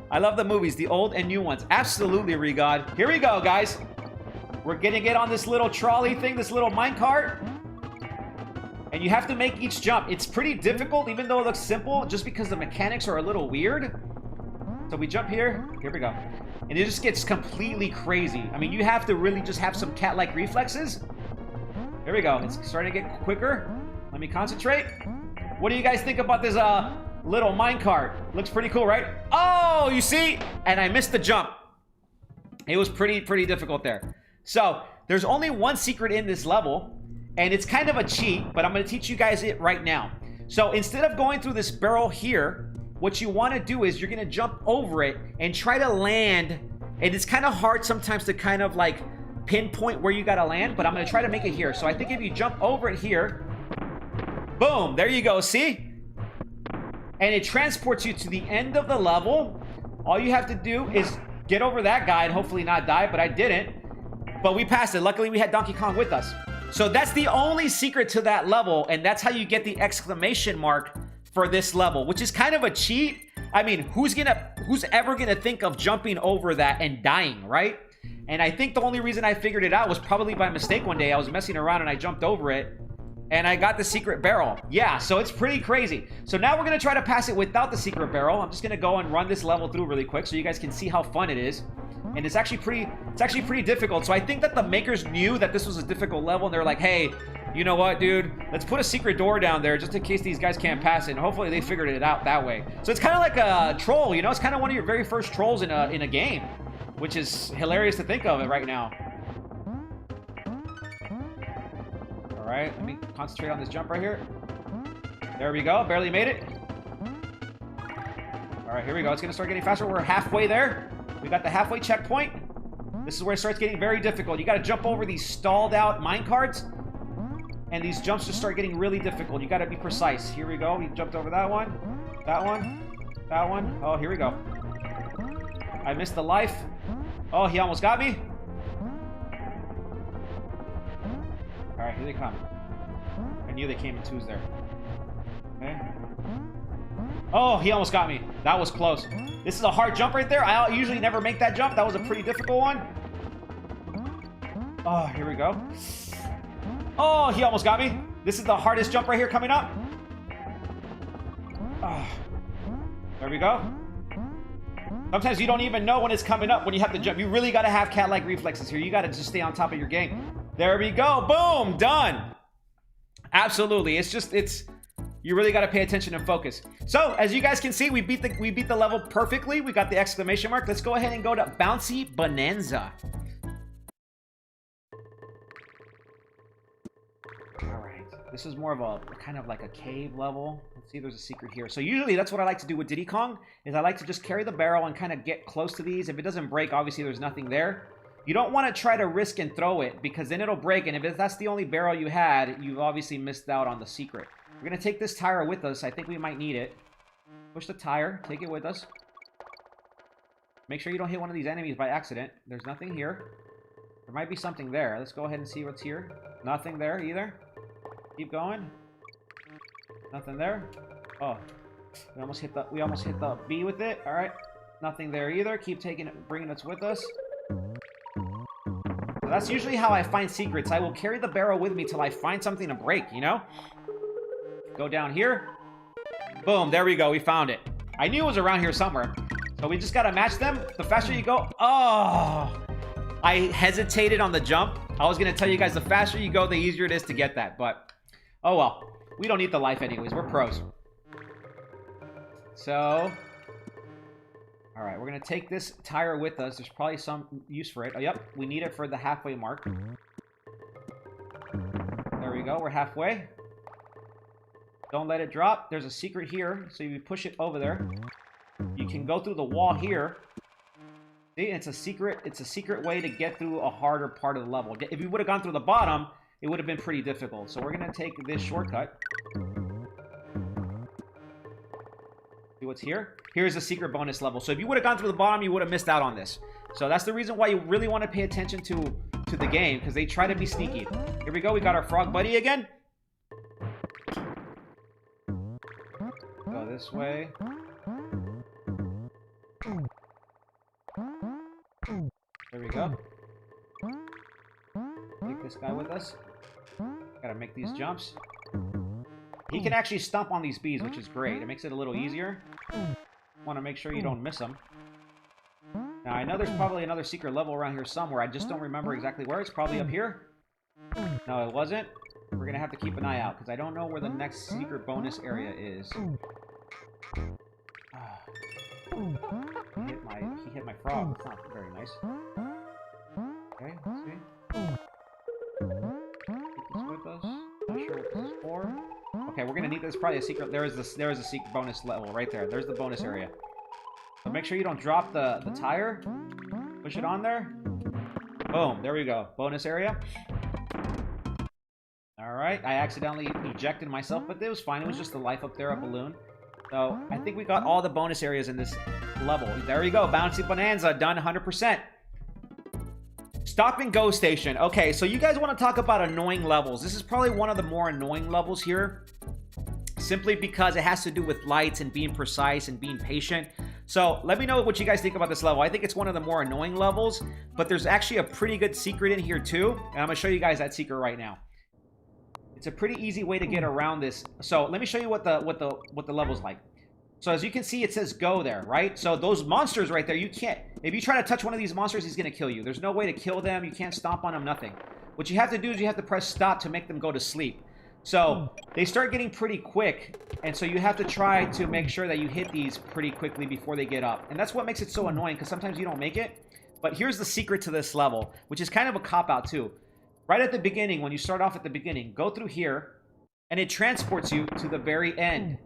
I love the movies, the old and new ones. Absolutely, Regod. Here we go, guys. We're going to get on this little trolley thing, this little minecart. And you have to make each jump. It's pretty difficult, even though it looks simple, just because the mechanics are a little weird. So we jump here. Here we go. And it just gets completely crazy. I mean, you have to really just have some cat-like reflexes. Here we go. It's starting to get quicker. Let me concentrate. What do you guys think about this little minecart? Looks pretty cool, right? Oh, you see? And I missed the jump. It was pretty difficult there. So, there's only one secret in this level. And it's kind of a cheat, but I'm going to teach you guys it right now. So instead of going through this barrel here, what you want to do is you're going to jump over it and try to land. And it's kind of hard sometimes to kind of like pinpoint where you got to land, but I'm going to try to make it here. So I think if you jump over it here, boom, there you go, see? And it transports you to the end of the level. All you have to do is get over that guy and hopefully not die, but I didn't. But we passed it. Luckily, we had Donkey Kong with us. So that's the only secret to that level, and that's how you get the exclamation mark for this level, which is kind of a cheat. I mean, who's ever gonna think of jumping over that and dying, right? And I think the only reason I figured it out was probably by mistake one day. I was messing around and I jumped over it, and I got the secret barrel. Yeah, so it's pretty crazy. So now we're gonna try to pass it without the secret barrel. I'm just gonna go and run this level through really quick so you guys can see how fun it is. And it's actually pretty difficult. So I think that the makers knew that this was a difficult level, and they're like, hey, you know what, dude? Let's put a secret door down there just in case these guys can't pass it. And hopefully they figured it out that way. So it's kind of like a troll, you know? It's kind of one of your very first trolls in a game, which is hilarious to think of it right now. All right, let me concentrate on this jump right here. There we go. Barely made it. All right, here we go. It's going to start getting faster. We're halfway there. We got the halfway checkpoint. This is where it starts getting very difficult. You got to jump over these stalled out minecarts. And these jumps just start getting really difficult. You got to be precise. Here we go. We jumped over that one. That one. That one. Oh, here we go. I missed the life. Oh, he almost got me. All right, here they come. I knew they came in twos there. Okay. Oh, he almost got me. That was close. This is a hard jump right there. I usually never make that jump. That was a pretty difficult one. Oh, here we go. Oh, he almost got me. This is the hardest jump right here coming up. Oh, there we go. Sometimes you don't even know when it's coming up when you have to jump. You really got to have cat-like reflexes here. You got to just stay on top of your game. There we go. Boom. Done. Absolutely. It's you really got to pay attention and focus. So, as you guys can see, we beat the level perfectly. We got the exclamation mark. Let's go ahead and go to Bouncy Bonanza. All right. This is more of a kind of like a cave level. Let's see if there's a secret here. So usually that's what I like to do with Diddy Kong, is I like to just carry the barrel and kind of get close to these. If it doesn't break, obviously there's nothing there. You don't want to try to risk and throw it, because then it'll break. And if that's the only barrel you had, you've obviously missed out on the secret. We're going to take this tire with us. I think we might need it. Push the tire. Take it with us. Make sure you don't hit one of these enemies by accident. There's nothing here. There might be something there. Let's go ahead and see what's here. Nothing there either. Keep going. Nothing there. Oh, we almost hit the B with it. All right. Nothing there either. Keep taking it, bringing it with us. So that's usually how I find secrets. I will carry the barrel with me till I find something to break, you know? Go down here. Boom, there we go. We found it. I knew it was around here somewhere. So we just got to match them. The faster you go. Oh, I hesitated on the jump. I was going to tell you guys the faster you go, the easier it is to get that. But, oh well. We don't need the life anyways. We're pros. So, alright. We're going to take this tire with us. There's probably some use for it. Oh, yep. We need it for the halfway mark. There we go. We're halfway. Don't let it drop. There's a secret here. So you push it over there. You can go through the wall here. See, it's a secret way to get through a harder part of the level. If you would have gone through the bottom, it would have been pretty difficult. So we're going to take this shortcut. See what's here? Here's a secret bonus level. So if you would have gone through the bottom, you would have missed out on this. So that's the reason why you really want to pay attention to the game, because they try to be sneaky. Here we go. We got our frog buddy again. Go this way. There we go. Take this guy with us. Gotta make these jumps. He can actually stomp on these bees, which is great. It makes it a little easier. Want to make sure you don't miss them. Now, I know there's probably another secret level around here somewhere. I just don't remember exactly where. It's probably up here. No, it wasn't. We're gonna have to keep an eye out, because I don't know where the next secret bonus area is. He hit my frog. That's not very nice. Okay, let's see. Keep this with us. Not sure what this is for. Okay, we're gonna need this. Probably a secret. There is a secret bonus level right there. There's the bonus area. So make sure you don't drop the tire. Push it on there. Boom. There we go. Bonus area. Alright. I accidentally ejected myself, but it was fine. It was just the life up there, a balloon. So, I think we got all the bonus areas in this level. There we go. Bouncy Bonanza. Done 100%. Stop and go station. Okay, so you guys want to talk about annoying levels. This is probably one of the more annoying levels here. Simply because it has to do with lights and being precise and being patient. So, let me know what you guys think about this level. I think it's one of the more annoying levels. But there's actually a pretty good secret in here too. And I'm going to show you guys that secret right now. It's a pretty easy way to get around this. So let me show you what the level's like. So as you can see, it says go there, right? So those monsters right there, you can't. If you try to touch one of these monsters, he's going to kill you. There's no way to kill them. You can't stomp on them, nothing. What you have to do is you have to press stop to make them go to sleep. So they start getting pretty quick. And so you have to try to make sure that you hit these pretty quickly before they get up. And that's what makes it so annoying, because sometimes you don't make it. But here's the secret to this level, which is kind of a cop-out too. Right at the beginning, when you start off at the beginning, go through here, and it transports you to the very end.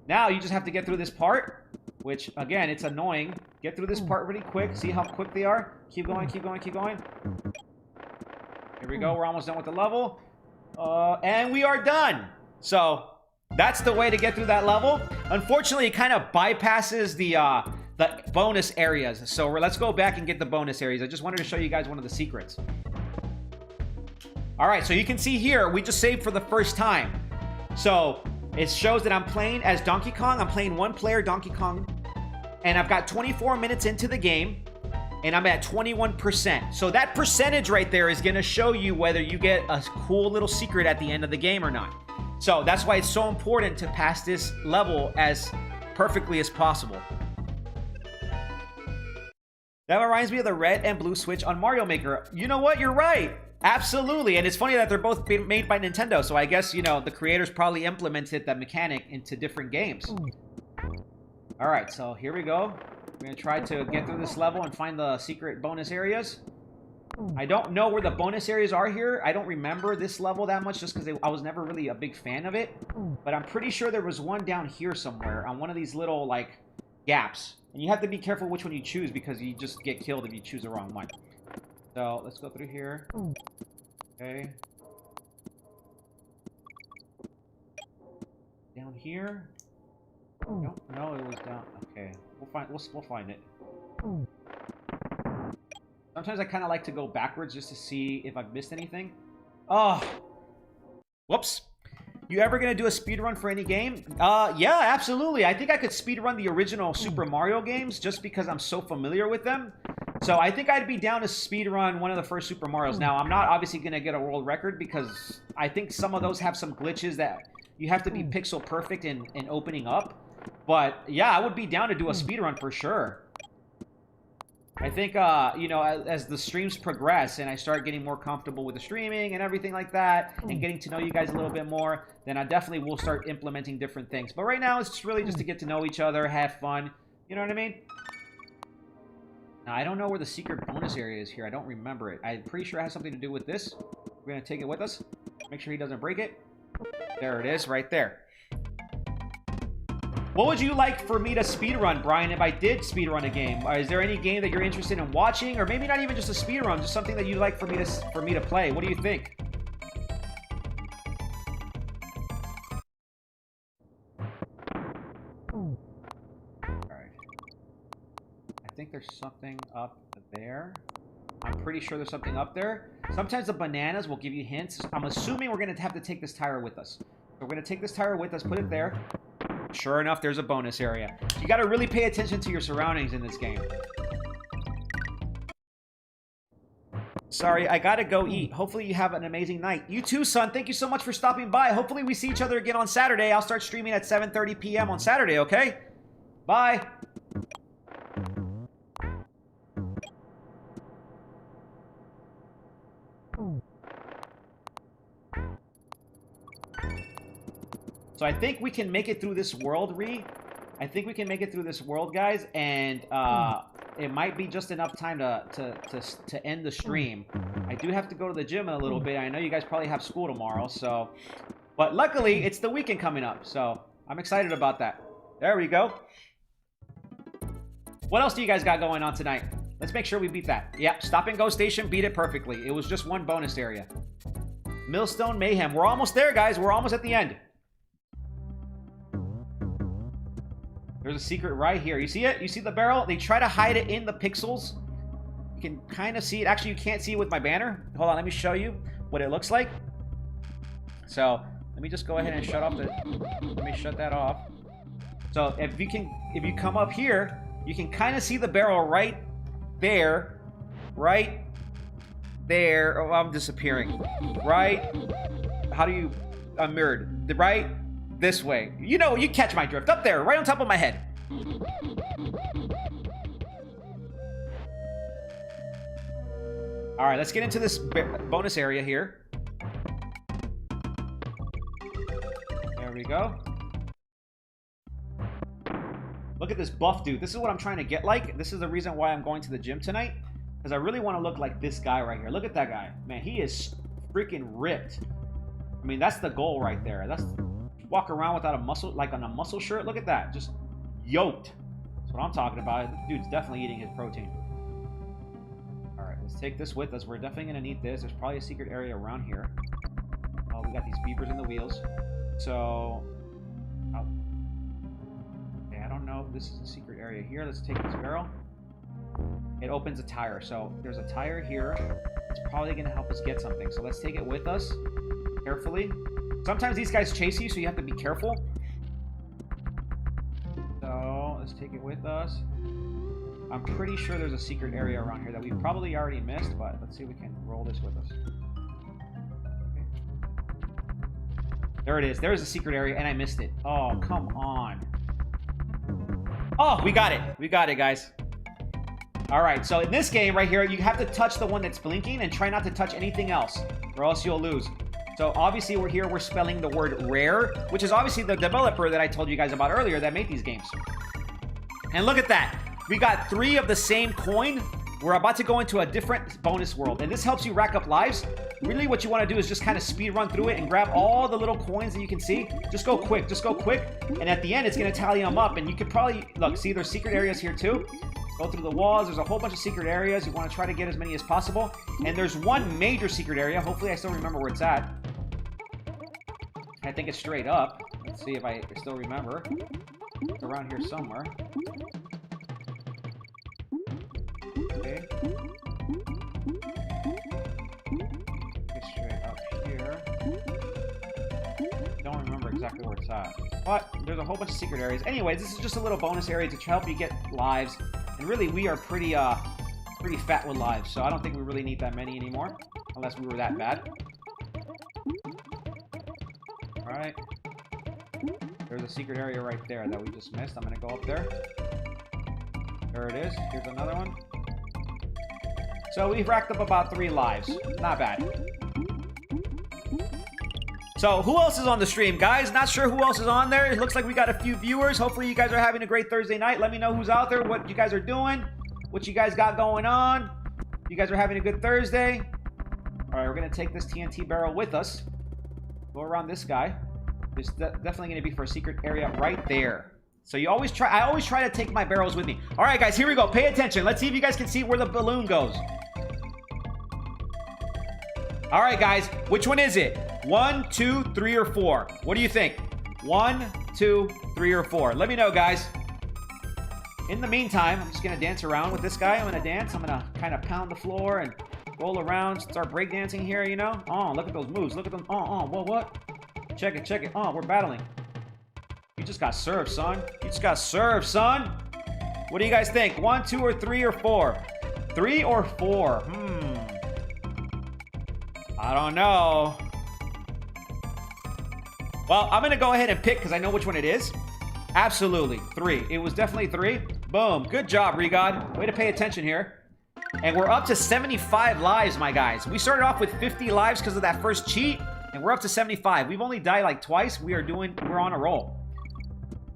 Now, you just have to get through this part, which, again, it's annoying. Get through this part really quick. See how quick they are? Keep going, keep going, keep going. Here we go. We're almost done with the level. And we are done. So, that's the way to get through that level. Unfortunately, it kind of bypasses the bonus areas. So, let's go back and get the bonus areas. I just wanted to show you guys one of the secrets. Alright, so you can see here, we just saved for the first time. So, it shows that I'm playing as Donkey Kong. I'm playing one player Donkey Kong. And I've got 24 minutes into the game. And I'm at 21%. So that percentage right there is going to show you whether you get a cool little secret at the end of the game or not. So that's why it's so important to pass this level as perfectly as possible. That reminds me of the red and blue switch on Mario Maker. You know what? You're right. Absolutely. And it's funny that they're both made by Nintendo. So I guess, you know, the creators probably implemented that mechanic into different games. All right. So here we go. We're going to try to get through this level and find the secret bonus areas. I don't know where the bonus areas are here. I don't remember this level that much just because I was never really a big fan of it. But I'm pretty sure there was one down here somewhere on one of these little, like, gaps. And you have to be careful which one you choose because you just get killed if you choose the wrong one. So, let's go through here. Okay. Down here? No, it was down. Okay. We'll find it. Sometimes I kind of like to go backwards just to see if I've missed anything. Oh! Whoops. You ever gonna do a speedrun for any game? Yeah, absolutely. I think I could speedrun the original Super Mario games just because I'm so familiar with them. So I think I'd be down to speedrun one of the first Super Marios. Now, I'm not obviously going to get a world record because I think some of those have some glitches that you have to be pixel perfect in opening up. But yeah, I would be down to do a speedrun for sure. I think, you know, as the streams progress and I start getting more comfortable with the streaming and everything like that, and getting to know you guys a little bit more, then I definitely will start implementing different things. But right now, it's really just to get to know each other, have fun. You know what I mean? Now, I don't know where the secret bonus area is here. I don't remember it. I'm pretty sure it has something to do with this. We're going to take it with us. Make sure he doesn't break it. There it is, right there. What would you like for me to speedrun, Brian, if I did speedrun a game? Is there any game that you're interested in watching? Or maybe not even just a speedrun, just something that you'd like for me to play. What do you think? Alright. I think there's something up there. I'm pretty sure there's something up there. Sometimes the bananas will give you hints. I'm assuming we're going to have to take this tire with us. So we're going to take this tire with us, put it there. Sure enough, there's a bonus area. You got to really pay attention to your surroundings in this game. Sorry, I got to go eat. Hopefully you have an amazing night. You too, son. Thank you so much for stopping by. Hopefully we see each other again on Saturday. I'll start streaming at 7:30 p.m. on Saturday, okay? Bye. So I think we can make it through this world, I think we can make it through this world, guys, and it might be just enough time to end the stream. I do have to go to the gym in a little bit. I know you guys probably have school tomorrow, so... But luckily, it's the weekend coming up, so I'm excited about that. There we go. What else do you guys got going on tonight? Let's make sure we beat that. Yep, Stop and Go Station beat it perfectly. It was just one bonus area. Millstone Mayhem. We're almost there, guys. We're almost at the end. There's a secret right here. You see it? You see the barrel? They try to hide it in the pixels. You can kind of see it. Actually, you can't see it with my banner. Hold on, let me show you what it looks like. So, let me just go ahead and shut off the... Let me shut that off. So, if you come up here, you can kind of see the barrel right there. Right there. Oh, I'm disappearing. Right... How do you... I'm mirrored. Right... This way. You know, you catch my drift. Up there, right on top of my head. Alright, let's get into this bonus area here. There we go. Look at this buff dude. This is what I'm trying to get like. This is the reason why I'm going to the gym tonight. Because I really want to look like this guy right here. Look at that guy. Man, he is freaking ripped. I mean, that's the goal right there. That's... Walk around without a muscle, like on a muscle shirt. Look at that. Just yoked. That's what I'm talking about. This dude's definitely eating his protein. Alright, let's take this with us. We're definitely going to need this. There's probably a secret area around here. Oh, we got these beepers in the wheels. So... Oh. Okay, I don't know if this is a secret area here. Let's take this barrel. It opens a tire. So there's a tire here. It's probably going to help us get something. So let's take it with us. Carefully. Sometimes these guys chase you, so you have to be careful. So, let's take it with us. I'm pretty sure there's a secret area around here that we've probably already missed, but let's see if we can roll this with us. Okay. There it is. There's a secret area, and I missed it. Oh, come on. Oh, we got it. We got it, guys. Alright, so in this game right here, you have to touch the one that's blinking and try not to touch anything else, or else you'll lose. So obviously we're spelling the word rare, which is obviously the developer that I told you guys about earlier that made these games. And look at that. We got 3 of the same coin. We're about to go into a different bonus world. And this helps you rack up lives. Really what you want to do is just kind of speed run through it and grab all the little coins that you can see. Just go quick. Just go quick. And at the end, it's going to tally them up. And you could probably... Look, see, there's secret areas here too. Go through the walls. There's a whole bunch of secret areas. You want to try to get as many as possible. And there's one major secret area. Hopefully I still remember where it's at. I think it's straight up. Let's see if I still remember. It's around here somewhere. Okay. It's straight up here. Don't remember exactly where it's at. But there's a whole bunch of secret areas. Anyways, this is just a little bonus area to help you get lives. And really, we are pretty fat with lives. So I don't think we really need that many anymore. Unless we were that bad. Alright. There's a secret area right there that we just missed. I'm going to go up there. There it is. Here's another one. So we've racked up about 3 lives. Not bad. So who else is on the stream, guys? Not sure who else is on there. It looks like we got a few viewers. Hopefully you guys are having a great Thursday night. Let me know who's out there, what you guys are doing, what you guys got going on. You guys are having a good Thursday. All right, we're going to take this TNT barrel with us. Go around this guy. There's definitely going to be for a secret area right there. So you always try. I always try to take my barrels with me. All right, guys, here we go. Pay attention. Let's see if you guys can see where the balloon goes. All right, guys, which one is it? 1, 2, 3, or 4? What do you think? 1, 2, 3, or 4? Let me know, guys. In the meantime, I'm just gonna dance around with this guy. I'm gonna dance. I'm gonna kind of pound the floor and roll around, start breakdancing here. You know? Oh, look at those moves. Look at them. Oh, what? Check it, check it. Oh, we're battling. You just got served, son. You just got served, son. What do you guys think? 1, 2, or 3, or 4? 3 or 4? I don't know. Well, I'm going to go ahead and pick because I know which one it is. Absolutely. 3. It was definitely 3. Boom. Good job, Regod. Way to pay attention here. And we're up to 75 lives, my guys. We started off with 50 lives because of that first cheat. And we're up to 75. We've only died like twice. We're on a roll.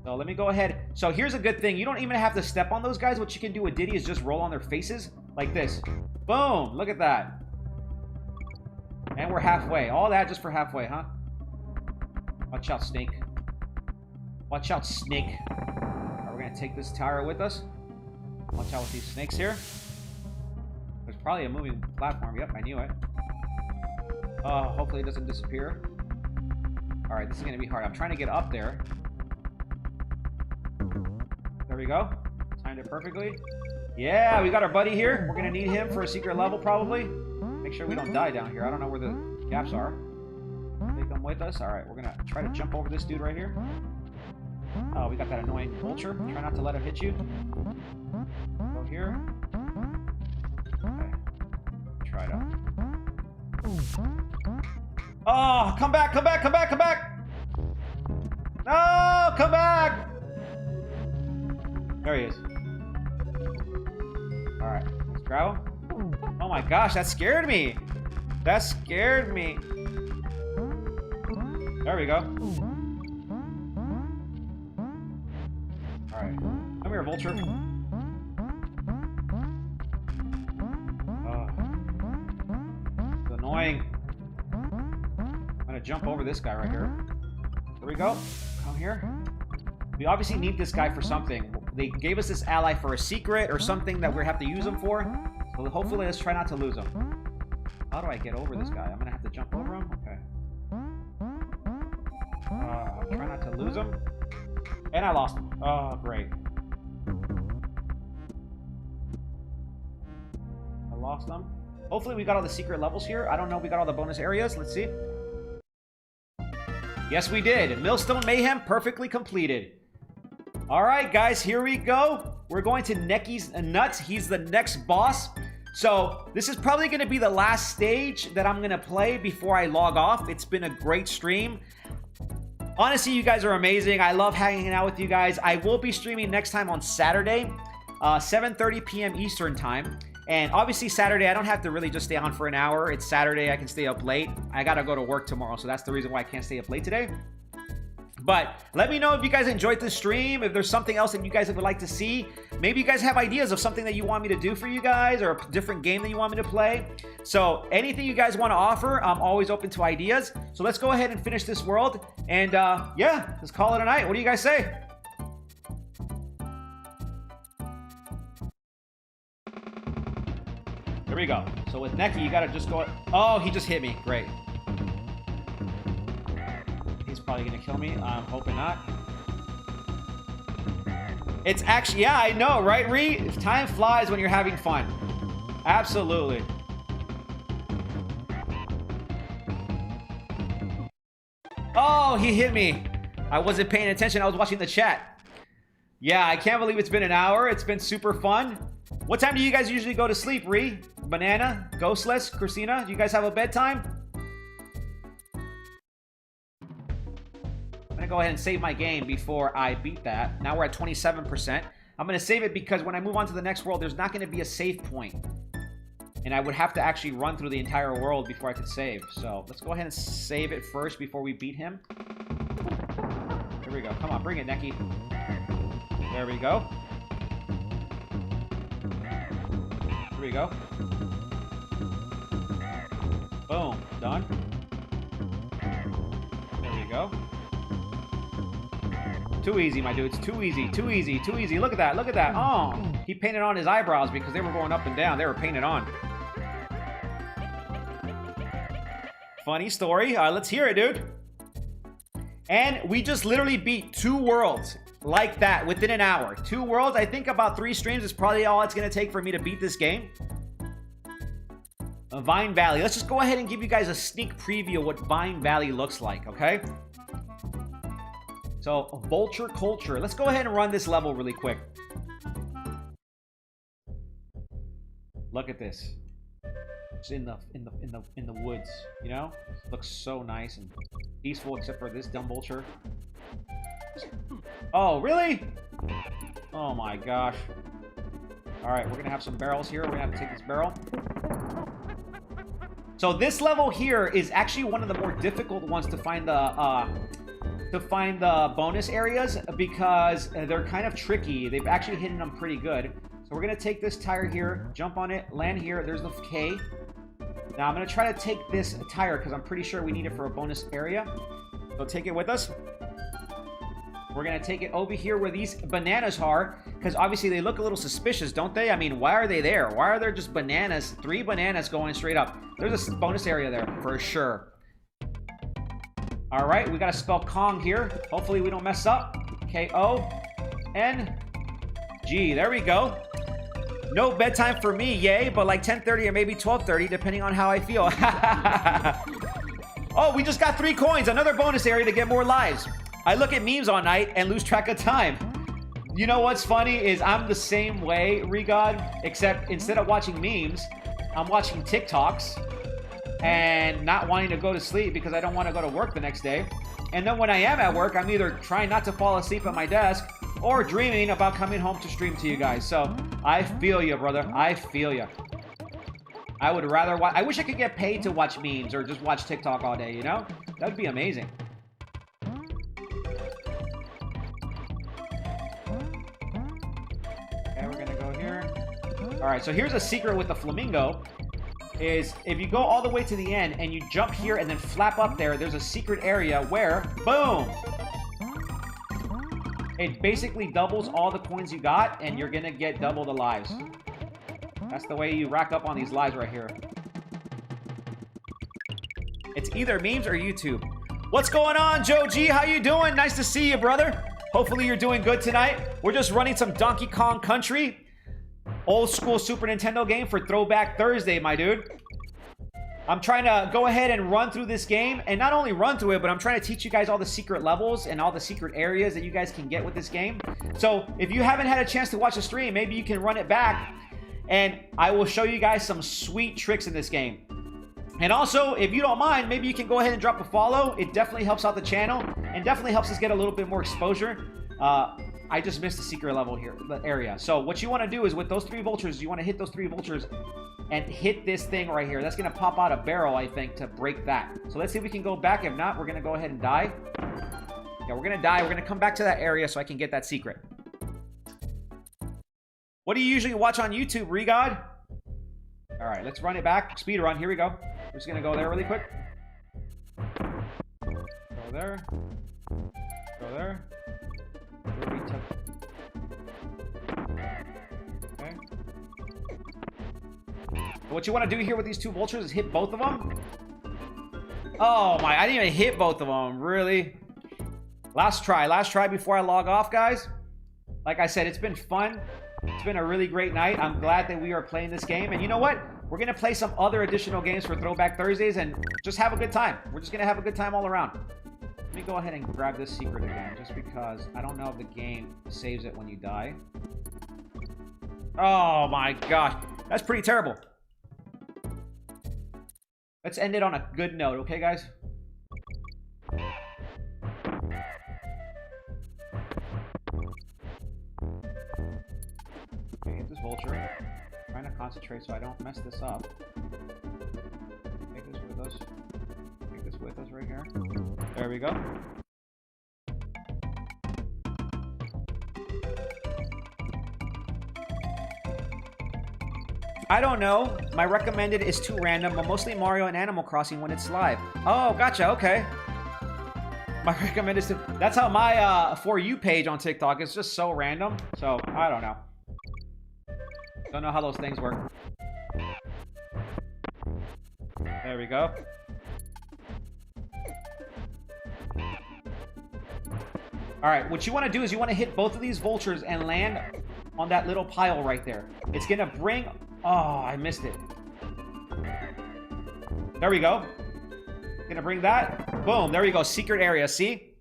So let me go ahead. So here's a good thing. You don't even have to step on those guys. What you can do with Diddy is just roll on their faces like this. Boom. Look at that. And we're halfway. All that just for halfway, huh? Watch out, Snake. Watch out, Snake. Right, we're going to take this tower with us. Watch out with these snakes here. There's probably a moving platform. Yep, I knew it. Hopefully it doesn't disappear. Alright, this is going to be hard. I'm trying to get up there. There we go. Timed it perfectly. Yeah, we got our buddy here. We're going to need him for a secret level, probably. Make sure we don't die down here. I don't know where the gaps are. Take them with us. Alright, we're going to try to jump over this dude right here. Oh, we got that annoying vulture. Try not to let it hit you. Go here. Okay. Try it out. Oh, come back, come back, come back, come back! No, come back! There he is. Alright, let's grab him. Oh my gosh, that scared me. That scared me. There we go. Alright. Come here, vulture. It's annoying. I'm gonna jump over this guy right here. There we go. Come here. We obviously need this guy for something. They gave us this ally for a secret or something that we have to use him for. So hopefully let's try not to lose him. How do I get over this guy? I'm gonna have to jump over him? Okay. Try not to lose him. And I lost him. Oh, great. I lost them. Hopefully we got all the secret levels here. I don't know if we got all the bonus areas. Let's see. Yes, we did. Millstone Mayhem perfectly completed. All right, guys, here we go. We're going to Necky's Nuts. He's the next boss. So this is probably going to be the last stage that I'm going to play before I log off. It's been a great stream. Honestly, you guys are amazing. I love hanging out with you guys. I will be streaming next time on Saturday, 7:30 p.m. Eastern time. And obviously Saturday, I don't have to really just stay on for an hour. It's Saturday. I can stay up late. I got to go to work tomorrow, so that's the reason why I can't stay up late today. But let me know if you guys enjoyed the stream, if there's something else that you guys would like to see. Maybe you guys have ideas of something that you want me to do for you guys or a different game that you want me to play. So anything you guys want to offer, I'm always open to ideas. So let's go ahead and finish this world. And yeah, let's call it a night. What do you guys say? Here we go. So with Necky, you got to just go... Oh, he just hit me. Great. He's probably going to kill me. I'm hoping not. It's actually... Yeah, I know, right, Ree? Time flies when you're having fun. Absolutely. Oh, he hit me. I wasn't paying attention. I was watching the chat. Yeah, I can't believe it's been an hour. It's been super fun. What time do you guys usually go to sleep, Ree? Banana? Ghostless? Christina? Do you guys have a bedtime? I'm going to go ahead and save my game before I beat that. Now we're at 27%. I'm going to save it because when I move on to the next world, there's not going to be a save point. And I would have to actually run through the entire world before I could save. So let's go ahead and save it first before we beat him. Here we go. Come on, bring it, Neki. There we go. Here we go. Boom. Done. There we go. Too easy, my dudes. Too easy. Too easy. Too easy. Look at that. Look at that. Oh. He painted on his eyebrows because they were going up and down. They were painted on. Funny story. Let's hear it, dude. And we just literally beat 2 worlds like that within an hour. 2 worlds. I think about 3 streams is probably all it's going to take for me to beat this game. Vine Valley. Let's just go ahead and give you guys a sneak preview of what Vine Valley looks like, okay? So, Vulture Culture. Let's go ahead and run this level really quick. Look at this. It's in the woods, you know? Looks so nice and peaceful, except for this dumb vulture. Oh, really? Oh my gosh. Alright, we're gonna have some barrels here. We're gonna have to take this barrel. So this level here is actually one of the more difficult ones to find the bonus areas because they're kind of tricky. They've actually hidden them pretty good. So we're gonna take this tire here, jump on it, land here. There's the K. Now I'm gonna try to take this tire because I'm pretty sure we need it for a bonus area. So take it with us. We're gonna take it over here where these bananas are, because obviously they look a little suspicious, don't they? I mean, why are they there? Why are there just bananas, 3 bananas going straight up? There's a bonus area there for sure. All right, we gotta spell Kong here. Hopefully we don't mess up. K-O-N-G. There we go. No bedtime for me, yay, but like 10:30 or maybe 12:30, depending on how I feel. Oh, we just got 3 coins. Another bonus area to get more lives. I look at memes all night and lose track of time. You know what's funny is I'm the same way, Regod, except instead of watching memes, I'm watching TikToks and not wanting to go to sleep because I don't want to go to work the next day. And then when I am at work, I'm either trying not to fall asleep at my desk or dreaming about coming home to stream to you guys. So I feel you, brother. I feel you. I would rather watch. I wish I could get paid to watch memes or just watch TikTok all day, you know? That'd be amazing. Okay, we're gonna go here. All right, so here's a secret with the flamingo. Is if you go all the way to the end and you jump here and then flap up there, there's a secret area where, boom! It basically doubles all the coins you got, and you're gonna get double the lives. That's the way you rack up on these lives right here. It's either memes or YouTube. What's going on, Joe G? How you doing? Nice to see you, brother. Hopefully you're doing good tonight. We're just running some Donkey Kong Country. Old school Super Nintendo game for Throwback Thursday, my dude. I'm trying to go ahead and run through this game, and not only run through it, but I'm trying to teach you guys all the secret levels and all the secret areas that you guys can get with this game. So if you haven't had a chance to watch the stream, maybe you can run it back, and I will show you guys some sweet tricks in this game. And also, if you don't mind, maybe you can go ahead and drop a follow. It definitely helps out the channel, and definitely helps us get a little bit more exposure. I just missed the secret level here, the area. So what you want to do is with those 3 vultures, you want to hit those 3 vultures and hit this thing right here. That's going to pop out a barrel, I think, to break that. So let's see if we can go back. If not, we're going to go ahead and die. Yeah, we're going to die. We're going to come back to that area so I can get that secret. What do you usually watch on YouTube, Regod? All right, let's run it back. Speed run. Here we go. We're just going to go there really quick. Go there. Go there. Okay. What you want to do here with these 2 vultures is hit both of them. Oh my, I didn't even hit both of them. Really? Last try before I log off, guys. Like I said, it's been fun. It's been a really great night. I'm glad that we are playing this game. And you know what? We're going to play some other additional games for Throwback Thursdays and just have a good time. We're just going to have a good time all around. Let me go ahead and grab this secret again, just because I don't know if the game saves it when you die. Oh my gosh. That's pretty terrible. Let's end it on a good note, okay, guys? Okay, hit this vulture. Trying to concentrate so I don't mess this up. Take this with us. Take this with us right here. There we go. I don't know. My recommended is too random, but mostly Mario and Animal Crossing when it's live. Oh, gotcha. Okay. My recommended is to... That's how my For You page on TikTok is just so random. So, I don't know. Don't know how those things work. There we go. Alright, what you want to do is you want to hit both of these vultures and land on that little pile right there. It's going to bring... Oh, I missed it. There we go. Gonna bring that. Boom, there we go. Secret area, see?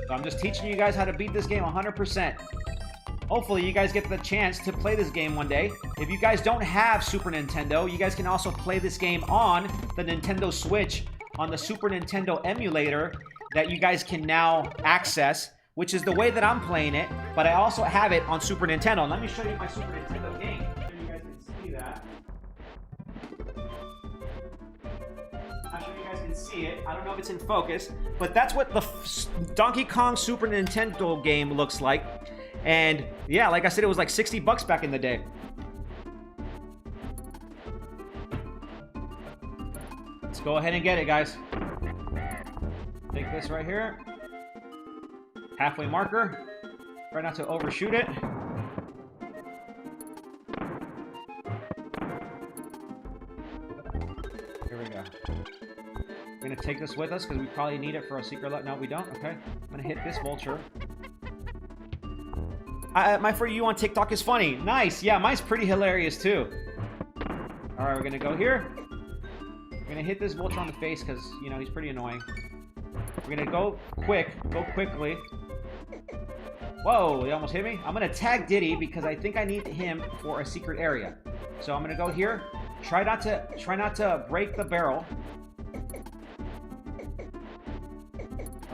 So I'm just teaching you guys how to beat this game 100%. Hopefully you guys get the chance to play this game one day. If you guys don't have Super Nintendo, you guys can also play this game on the Nintendo Switch on the Super Nintendo emulator that you guys can now access, which is the way that I'm playing it, but I also have it on Super Nintendo. Let me show you my Super Nintendo game so you guys can see that. I'm sure you guys can see it. I don't know if it's in focus, but that's what the Donkey Kong Super Nintendo game looks like. And yeah, like I said, it was like 60 bucks back in the day. Let's go ahead and get it, guys. Take this right here. Halfway marker. Try not to overshoot it. Here we go. We're gonna take this with us because we probably need it for a secret. No, we don't. Okay. I'm gonna hit this vulture. My For You on TikTok is funny. Nice. Yeah, mine's pretty hilarious too. All right, we're gonna go here. We're gonna hit this vulture on the face because, you know, he's pretty annoying. We're gonna go quickly. Whoa, he almost hit me. I'm gonna tag Diddy because I think I need him for a secret area. So I'm gonna go here. Try not to break the barrel.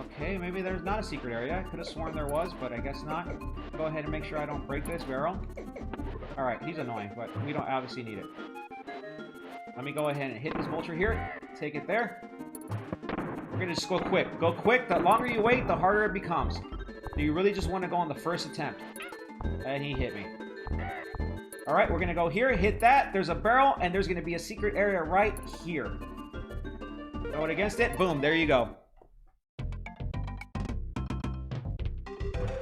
Okay, maybe there's not a secret area. I could have sworn there was, but I guess not. Go ahead and make sure I don't break this barrel. Alright, he's annoying, but we don't obviously need it. Let me go ahead and hit this vulture here. Take it there. We're gonna just go quick. Go quick. The longer you wait, the harder it becomes. So you really just want to go on the first attempt. And he hit me. Alright, we're gonna go here, hit that. There's a barrel, and there's gonna be a secret area right here. Throw it against it. Boom, there you go.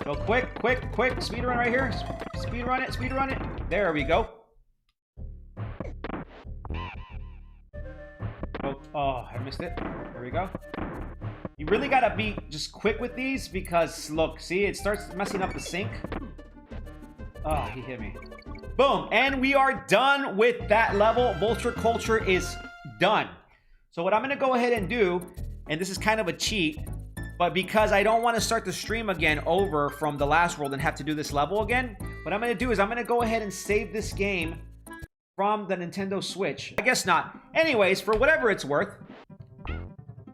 Go quick. Speed run right here. Speed run it. There we go. Oh, I missed it. There we go. You really gotta be just quick with these because, look, see, it starts messing up the sync. Oh, he hit me. Boom, and we are done with that level. Vulture Culture is done. So what I'm gonna go ahead and do, and this is kind of a cheat, but because I don't want to start the stream again over from the last world and have to do this level again, what I'm gonna do is I'm gonna go ahead and save this game from the Nintendo Switch. I guess not. Anyways, for whatever it's worth,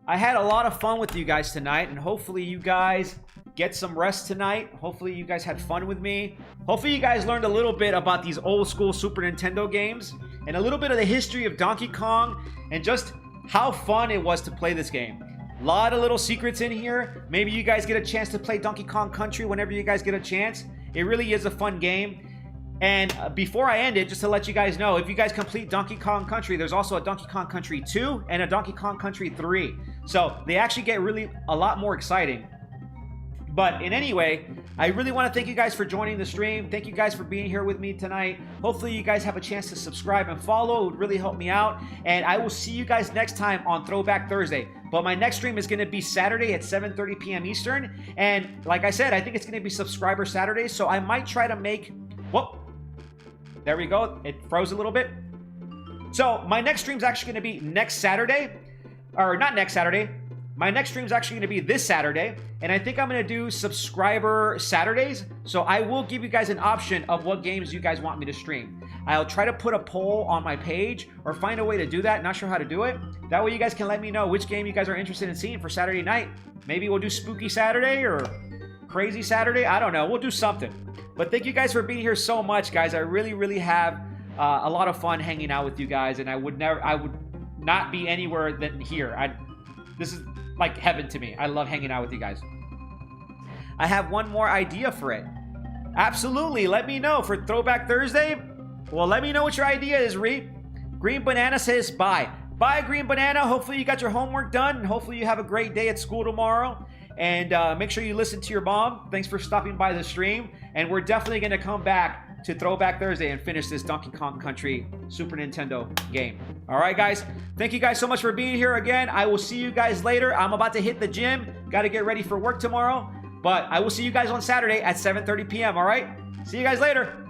I had a lot of fun with you guys tonight, and hopefully you guys get some rest tonight. Hopefully you guys had fun with me. Hopefully you guys learned a little bit about these old school Super Nintendo games and a little bit of the history of Donkey Kong and just how fun it was to play this game. A lot of little secrets in here. Maybe you guys get a chance to play Donkey Kong Country whenever you guys get a chance. It really is a fun game. And before I end it, just to let you guys know, if you guys complete Donkey Kong Country, there's also a Donkey Kong Country 2 and a Donkey Kong Country 3. So they actually get really a lot more exciting. But in any way, I really want to thank you guys for joining the stream. Thank you guys for being here with me tonight. Hopefully you guys have a chance to subscribe and follow. It would really help me out. And I will see you guys next time on Throwback Thursday. But my next stream is going to be Saturday at 7:30 p.m. Eastern. And like I said, I think it's going to be Subscriber Saturday. So I might try to make... Whoop. There we go. It froze a little bit. So my next stream is actually going to be next Saturday. Or not next Saturday. My next stream is actually going to be this Saturday, and I think I'm going to do subscriber Saturdays. So I will give you guys an option of what games you guys want me to stream. I'll try to put a poll on my page or find a way to do that. Not sure how to do it. That way you guys can let me know which game you guys are interested in seeing for Saturday night. Maybe we'll do Spooky Saturday or Crazy Saturday. I don't know. We'll do something. But thank you guys for being here so much, guys. I really have a lot of fun hanging out with you guys, and I would not be anywhere than here. This is like heaven to me. I love hanging out with you guys. I have one more idea for it. Absolutely. Let me know for Throwback Thursday. Well, let me know what your idea is, Reap. Green Banana says bye. Bye, Green Banana. Hopefully you got your homework done, and hopefully you have a great day at school tomorrow. And make sure you listen to your mom. Thanks for stopping by the stream. And we're definitely going to come back to Throwback Thursday and finish this Donkey Kong Country Super Nintendo game. All right, guys. Thank you guys so much for being here again. I will see you guys later. I'm about to hit the gym. Got to get ready for work tomorrow. But I will see you guys on Saturday at 7:30 p.m., all right? See you guys later.